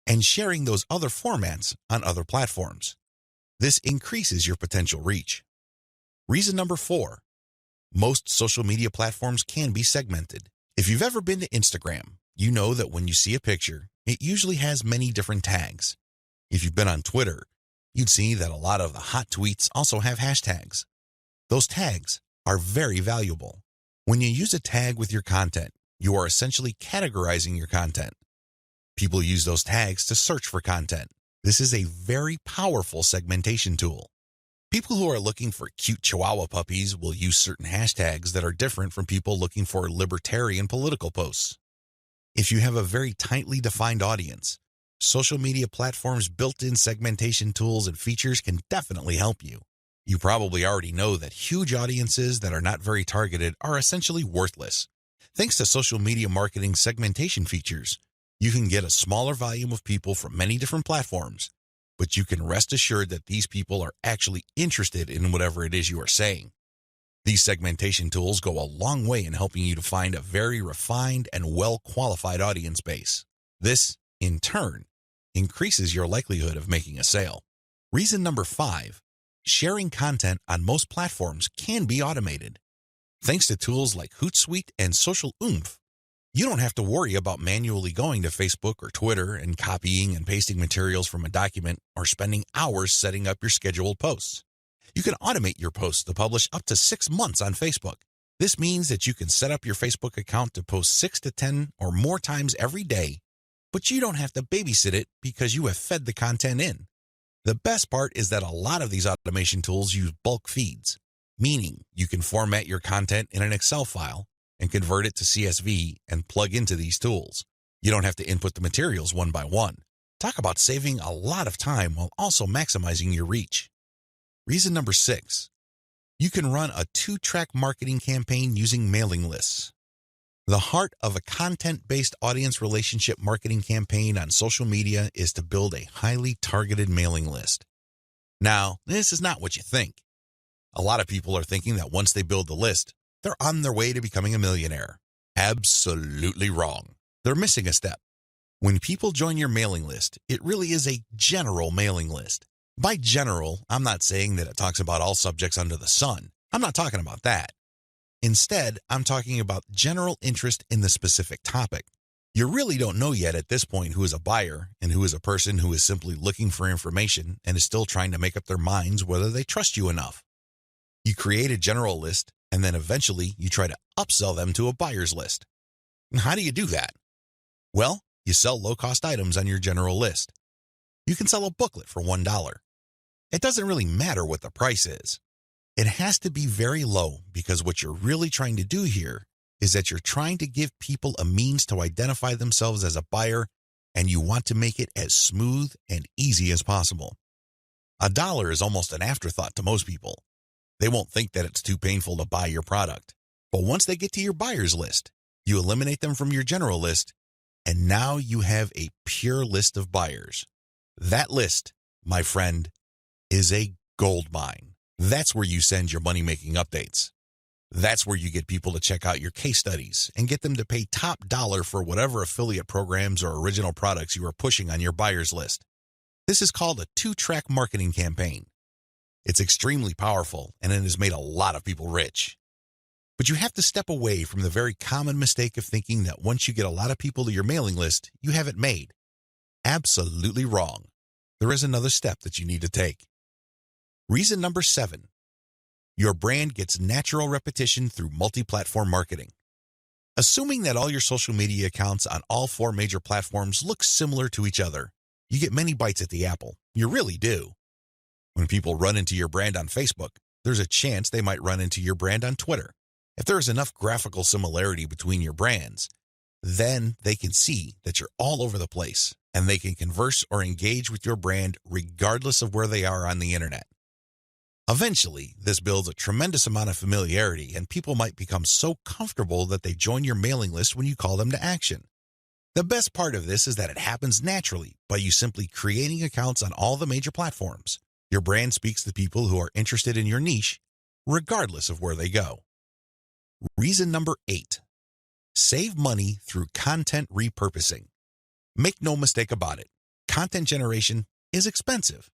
and sharing those other formats on other platforms. This increases your potential reach. Reason number 4, most social media platforms can be segmented. If you've ever been to Instagram, you know that when you see a picture, it usually has many different tags. If you've been on Twitter, you'd see that a lot of the hot tweets also have hashtags. Those tags are very valuable. When you use a tag with your content, you are essentially categorizing your content. People use those tags to search for content. This is a very powerful segmentation tool. People who are looking for cute Chihuahua puppies will use certain hashtags that are different from people looking for libertarian political posts. If you have a very tightly defined audience, social media platforms' built-in segmentation tools and features can definitely help you. You probably already know that huge audiences that are not very targeted are essentially worthless. Thanks to social media marketing segmentation features, you can get a smaller volume of people from many different platforms, but you can rest assured that these people are actually interested in whatever it is you are saying. These segmentation tools go a long way in helping you to find a very refined and well-qualified audience base. This, in turn, increases your likelihood of making a sale. Reason number 5, sharing content on most platforms can be automated. Thanks to tools like Hootsuite and Social Oomph, you don't have to worry about manually going to Facebook or Twitter and copying and pasting materials from a document or spending hours setting up your scheduled posts. You can automate your posts to publish up to 6 months on Facebook. This means that you can set up your Facebook account to post 6 to 10 or more times every day, but you don't have to babysit it because you have fed the content in. The best part is that a lot of these automation tools use bulk feeds, meaning you can format your content in an Excel file and convert it to CSV and plug into these tools. You don't have to input the materials one by one. Talk about saving a lot of time while also maximizing your reach. Reason number 6, you can run a 2-track marketing campaign using mailing lists. The heart of a content-based audience relationship marketing campaign on social media is to build a highly targeted mailing list. Now, this is not what you think. A lot of people are thinking that once they build the list, they're on their way to becoming a millionaire. Absolutely wrong. They're missing a step. When people join your mailing list, it really is a general mailing list. By general, I'm not saying that it talks about all subjects under the sun. I'm not talking about that. Instead, I'm talking about general interest in the specific topic. You really don't know yet at this point who is a buyer and who is a person who is simply looking for information and is still trying to make up their minds whether they trust you enough. You create a general list, and then eventually you try to upsell them to a buyer's list. And how do you do that? Well, you sell low-cost items on your general list. You can sell a booklet for $1. It doesn't really matter what the price is. It has to be very low because what you're really trying to do here is that you're trying to give people a means to identify themselves as a buyer, and you want to make it as smooth and easy as possible. $1 is almost an afterthought to most people. They won't think that it's too painful to buy your product. But once they get to your buyer's list, you eliminate them from your general list, and now you have a pure list of buyers. That list, my friend, is a gold mine. That's where you send your money-making updates. That's where you get people to check out your case studies and get them to pay top dollar for whatever affiliate programs or original products you are pushing on your buyer's list. This is called a 2-track marketing campaign. It's extremely powerful, and it has made a lot of people rich. But you have to step away from the very common mistake of thinking that once you get a lot of people to your mailing list, you have it made. Absolutely wrong. There is another step that you need to take. Reason number 7, your brand gets natural repetition through multi-platform marketing. Assuming that all your social media accounts on all 4 major platforms look similar to each other, you get many bites at the apple. You really do. When people run into your brand on Facebook, there's a chance they might run into your brand on Twitter. If there is enough graphical similarity between your brands, then they can see that you're all over the place, and they can converse or engage with your brand regardless of where they are on the internet. Eventually, this builds a tremendous amount of familiarity, and people might become so comfortable that they join your mailing list when you call them to action. The best part of this is that it happens naturally by you simply creating accounts on all the major platforms. Your brand speaks to people who are interested in your niche, regardless of where they go. Reason number 8, save money through content repurposing. Make no mistake about it, content generation is expensive.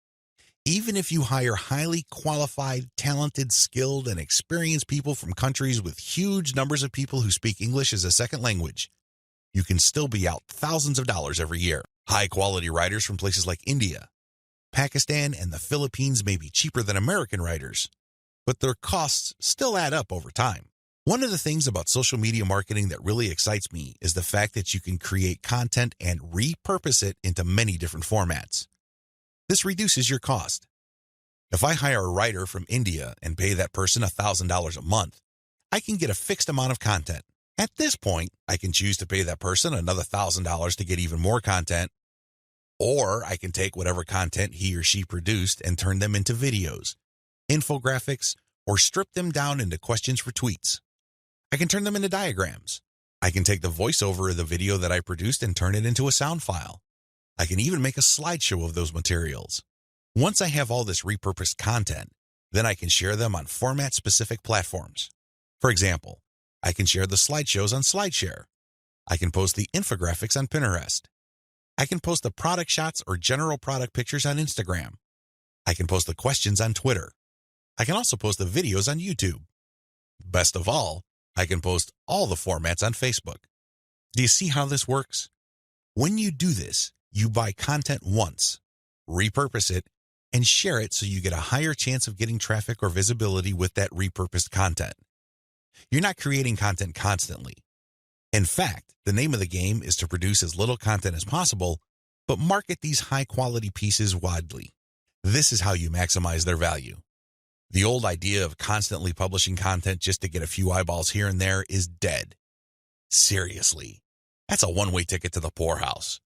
Even if you hire highly qualified, talented, skilled, and experienced people from countries with huge numbers of people who speak English as a second language, you can still be out thousands of dollars every year. High-quality writers from places like India, Pakistan, and the Philippines may be cheaper than American writers, but their costs still add up over time. One of the things about social media marketing that really excites me is the fact that you can create content and repurpose it into many different formats. This reduces your cost. If I hire a writer from India and pay that person $1,000 a month, I can get a fixed amount of content. At this point, I can choose to pay that person another $1,000 to get even more content, Or I can take whatever content he or she produced and turn them into videos, infographics, or strip them down into questions for tweets. I can turn them into diagrams. I can take the voiceover of the video that I produced and turn it into a sound file. I can even make a slideshow of those materials. Once I have all this repurposed content, then I can share them on format-specific platforms. For example, I can share the slideshows on SlideShare. I can post the infographics on Pinterest. I can post the product shots or general product pictures on Instagram. I can post the questions on Twitter. I can also post the videos on YouTube. Best of all, I can post all the formats on Facebook. Do you see how this works? When you do this, you buy content once, repurpose it, and share it so you get a higher chance of getting traffic or visibility with that repurposed content. You're not creating content constantly. In fact, the name of the game is to produce as little content as possible, but market these high-quality pieces widely. This is how you maximize their value. The old idea of constantly publishing content just to get a few eyeballs here and there is dead. Seriously, that's a one-way ticket to the poorhouse.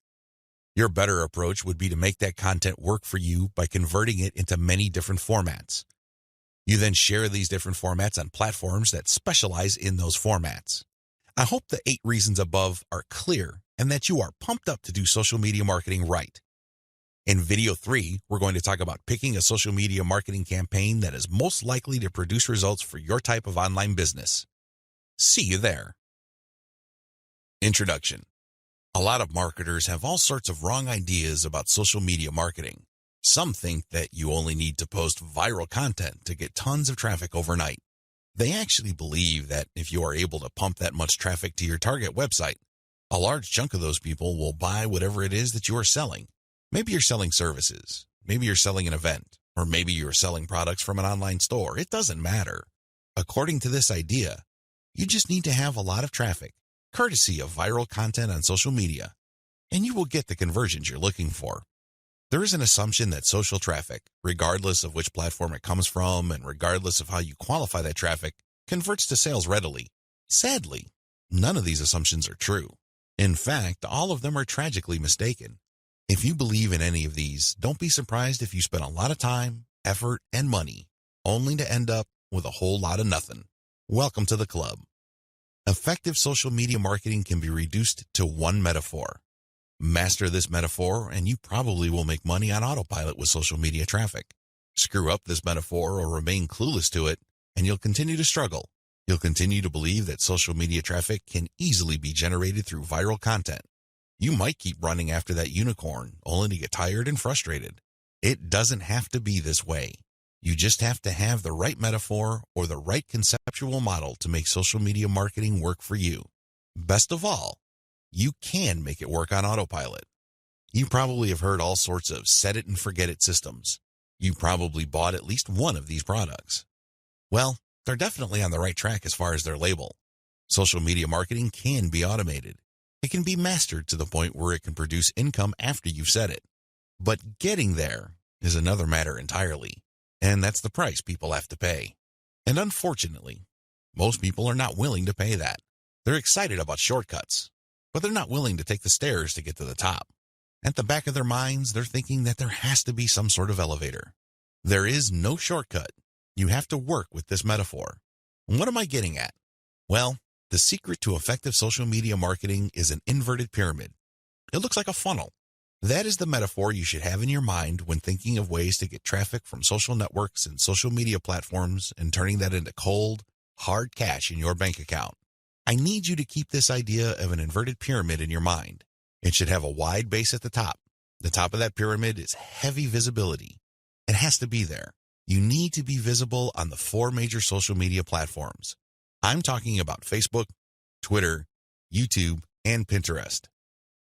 Your better approach would be to make that content work for you by converting it into many different formats. You then share these different formats on platforms that specialize in those formats. I hope the 8 reasons above are clear and that you are pumped up to do social media marketing right. In video 3, we're going to talk about picking a social media marketing campaign that is most likely to produce results for your type of online business. See you there. Introduction. A lot of marketers have all sorts of wrong ideas about social media marketing. Some think that you only need to post viral content to get tons of traffic overnight. They actually believe that if you are able to pump that much traffic to your target website, a large chunk of those people will buy whatever it is that you are selling. Maybe you're selling services, maybe you're selling an event, or maybe you're selling products from an online store. It doesn't matter. According to this idea, you just need to have a lot of traffic, courtesy of viral content on social media, and you will get the conversions you're looking for. There is an assumption that social traffic, regardless of which platform it comes from and regardless of how you qualify that traffic, converts to sales readily. Sadly, none of these assumptions are true. In fact, all of them are tragically mistaken. If you believe in any of these, don't be surprised if you spend a lot of time, effort, and money, only to end up with a whole lot of nothing. Welcome to the club. Effective social media marketing can be reduced to one metaphor. Master this metaphor, and you probably will make money on autopilot with social media traffic. Screw up this metaphor or remain clueless to it, and you'll continue to struggle. You'll continue to believe that social media traffic can easily be generated through viral content. You might keep running after that unicorn, only to get tired and frustrated. It doesn't have to be this way. You just have to have the right metaphor or the right conceptual model to make social media marketing work for you. Best of all, you can make it work on autopilot. You probably have heard all sorts of set it and forget it systems. You probably bought at least one of these products. Well, they're definitely on the right track as far as their label. Social media marketing can be automated. It can be mastered to the point where it can produce income after you've set it. But getting there is another matter entirely, and that's the price people have to pay. And unfortunately, most people are not willing to pay that. They're excited about shortcuts, but they're not willing to take the stairs to get to the top. At the back of their minds, they're thinking that there has to be some sort of elevator. There is no shortcut. You have to work with this metaphor. And what am I getting at? Well, the secret to effective social media marketing is an inverted pyramid. It looks like a funnel. That is the metaphor you should have in your mind when thinking of ways to get traffic from social networks and social media platforms and turning that into cold, hard cash in your bank account. I need you to keep this idea of an inverted pyramid in your mind. It should have a wide base at the top. The top of that pyramid is heavy visibility. It has to be there. You need to be visible on the 4 major social media platforms. I'm talking about Facebook, Twitter, YouTube, and Pinterest.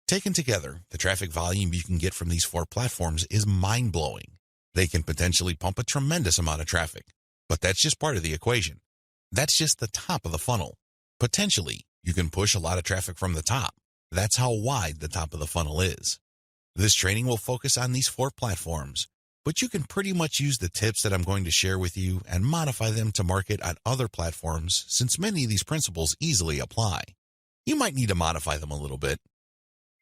Taken together, the traffic volume you can get from these 4 platforms is mind-blowing. They can potentially pump a tremendous amount of traffic, but that's just part of the equation. That's just the top of the funnel. Potentially, you can push a lot of traffic from the top. That's how wide the top of the funnel is. This training will focus on these 4 platforms, but you can pretty much use the tips that I'm going to share with you and modify them to market on other platforms, since many of these principles easily apply. You might need to modify them a little bit.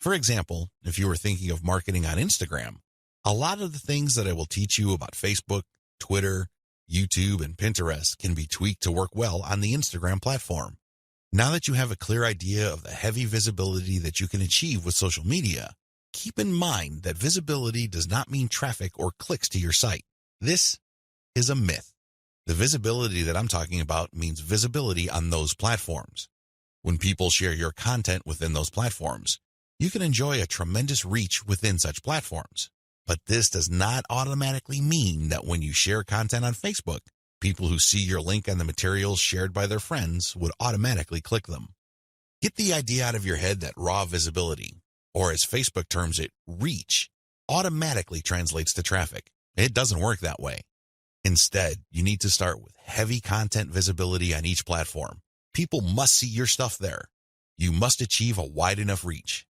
For example, if you were thinking of marketing on Instagram, a lot of the things that I will teach you about Facebook, Twitter, YouTube, and Pinterest can be tweaked to work well on the Instagram platform. Now that you have a clear idea of the heavy visibility that you can achieve with social media, keep in mind that visibility does not mean traffic or clicks to your site. This is a myth. The visibility that I'm talking about means visibility on those platforms. When people share your content within those platforms, you can enjoy a tremendous reach within such platforms. But this does not automatically mean that when you share content on Facebook, people who see your link on the materials shared by their friends would automatically click them. Get the idea out of your head that raw visibility, or as Facebook terms it, reach, automatically translates to traffic. It doesn't work that way. Instead, you need to start with heavy content visibility on each platform. People must see your stuff there. You must achieve a wide enough reach.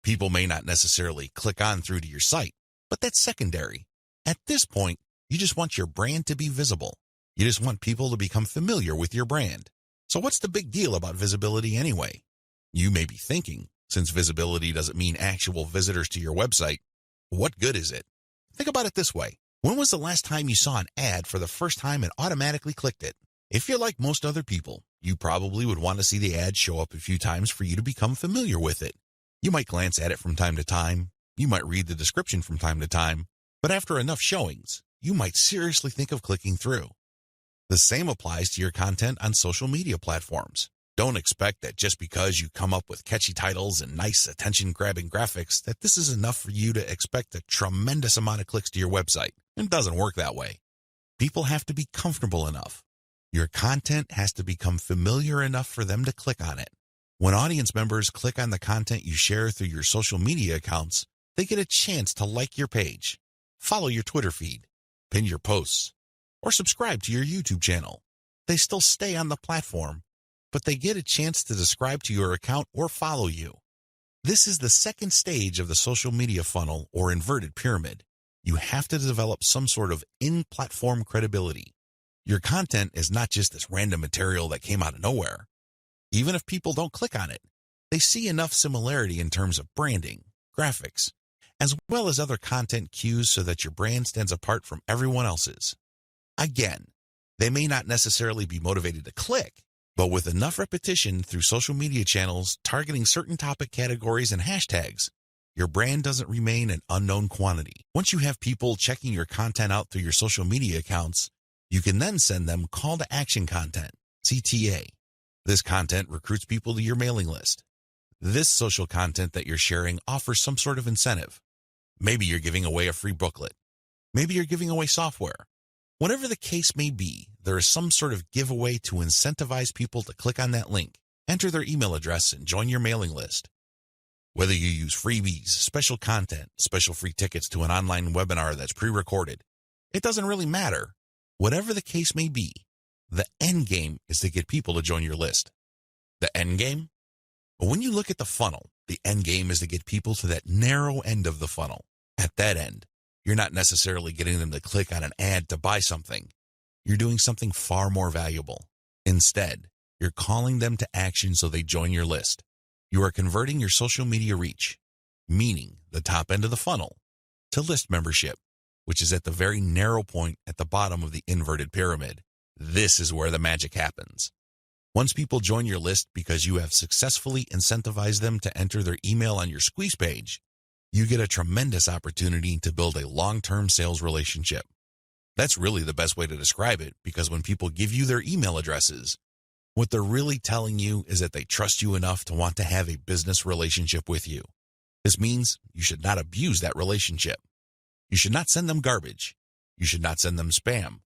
People may not necessarily click on through to your site, but that's secondary. At this point, you just want your brand to be visible. You just want people to become familiar with your brand. So what's the big deal about visibility anyway? You may be thinking, since visibility doesn't mean actual visitors to your website, what good is it? Think about it this way. When was the last time you saw an ad for the first time and automatically clicked it? If you're like most other people, you probably would want to see the ad show up a few times for you to become familiar with it. You might glance at it from time to time. You might read the description from time to time. But after enough showings, you might seriously think of clicking through. The same applies to your content on social media platforms. Don't expect that just because you come up with catchy titles and nice attention-grabbing graphics that this is enough for you to expect a tremendous amount of clicks to your website. It doesn't work that way. People have to be comfortable enough. Your content has to become familiar enough for them to click on it. When audience members click on the content you share through your social media accounts, they get a chance to like your page, follow your Twitter feed, pin your posts, or subscribe to your YouTube channel. They still stay on the platform, but they get a chance to subscribe to your account or follow you. This is the second stage of the social media funnel or inverted pyramid. You have to develop some sort of in-platform credibility. Your content is not just this random material that came out of nowhere. Even if people don't click on it, they see enough similarity in terms of branding, graphics, as well as other content cues so that your brand stands apart from everyone else's. Again, they may not necessarily be motivated to click, but with enough repetition through social media channels targeting certain topic categories and hashtags, your brand doesn't remain an unknown quantity. Once you have people checking your content out through your social media accounts, you can then send them call to action content, CTA. This content recruits people to your mailing list. This social content that you're sharing offers some sort of incentive. Maybe you're giving away a free booklet. Maybe you're giving away software. Whatever the case may be, there is some sort of giveaway to incentivize people to click on that link, enter their email address, and join your mailing list. Whether you use freebies, special content, special free tickets to an online webinar that's pre-recorded, it doesn't really matter. Whatever the case may be, the end game is to get people to join your list. The end game? When you look at the funnel, the end game is to get people to that narrow end of the funnel. At that end, you're not necessarily getting them to click on an ad to buy something. You're doing something far more valuable. Instead, you're calling them to action so they join your list. You are converting your social media reach, meaning the top end of the funnel, to list membership, which is at the very narrow point at the bottom of the inverted pyramid. This is where the magic happens. Once people join your list because you have successfully incentivized them to enter their email on your squeeze page, you get a tremendous opportunity to build a long-term sales relationship. That's really the best way to describe it, because when people give you their email addresses, what they're really telling you is that they trust you enough to want to have a business relationship with you. This means you should not abuse that relationship. You should not send them garbage. You should not send them spam.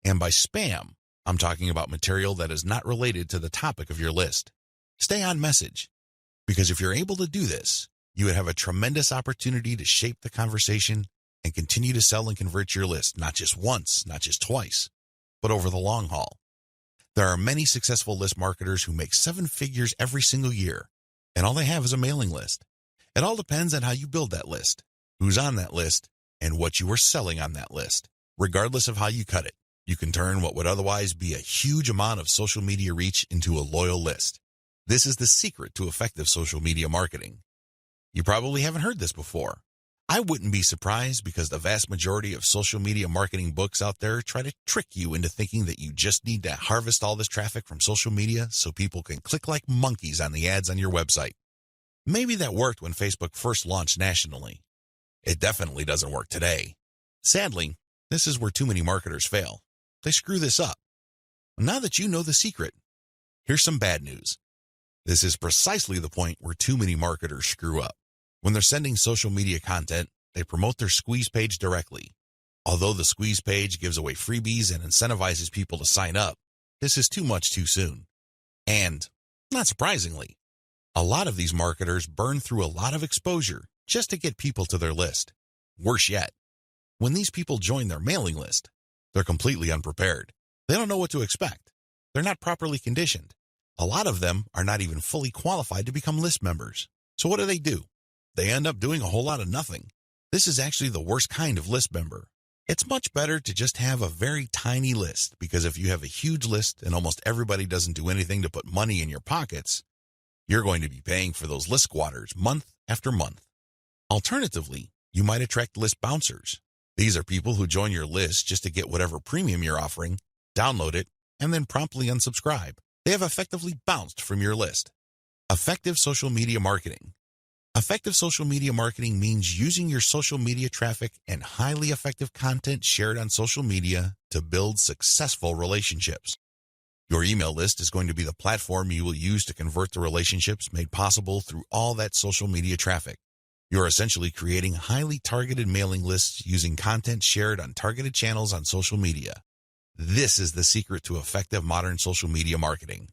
And by spam, I'm talking about material that is not related to the topic of your list. Stay on message, because if you're able to do this, you would have a tremendous opportunity to shape the conversation and continue to sell and convert your list, not just once, not just twice, but over the long haul. There are many successful list marketers who make 7 figures every single year, and all they have is a mailing list. It all depends on how you build that list, who's on that list, and what you are selling on that list. Regardless of how you cut it, you can turn what would otherwise be a huge amount of social media reach into a loyal list. This is the secret to effective social media marketing. You probably haven't heard this before. I wouldn't be surprised because the vast majority of social media marketing books out there try to trick you into thinking that you just need to harvest all this traffic from social media so people can click like monkeys on the ads on your website. Maybe that worked when Facebook first launched nationally. It definitely doesn't work today. Sadly, this is where too many marketers fail. They screw this up. Now that you know the secret, here's some bad news. This is precisely the point where too many marketers screw up. When they're sending social media content, they promote their squeeze page directly. Although the squeeze page gives away freebies and incentivizes people to sign up, this is too much too soon. And, not surprisingly, a lot of these marketers burn through a lot of exposure just to get people to their list. Worse yet, when these people join their mailing list, they're completely unprepared. They don't know what to expect. They're not properly conditioned. A lot of them are not even fully qualified to become list members. So what do? They end up doing a whole lot of nothing. This is actually the worst kind of list member. It's much better to just have a very tiny list, because if you have a huge list and almost everybody doesn't do anything to put money in your pockets, you're going to be paying for those list squatters month after month. Alternatively, you might attract list bouncers. These are people who join your list just to get whatever premium you're offering, download it, and then promptly unsubscribe. They have effectively bounced from your list. Effective social media marketing. Effective social media marketing means using your social media traffic and highly effective content shared on social media to build successful relationships. Your email list is going to be the platform you will use to convert the relationships made possible through all that social media traffic. You're essentially creating highly targeted mailing lists using content shared on targeted channels on social media. This is the secret to effective modern social media marketing.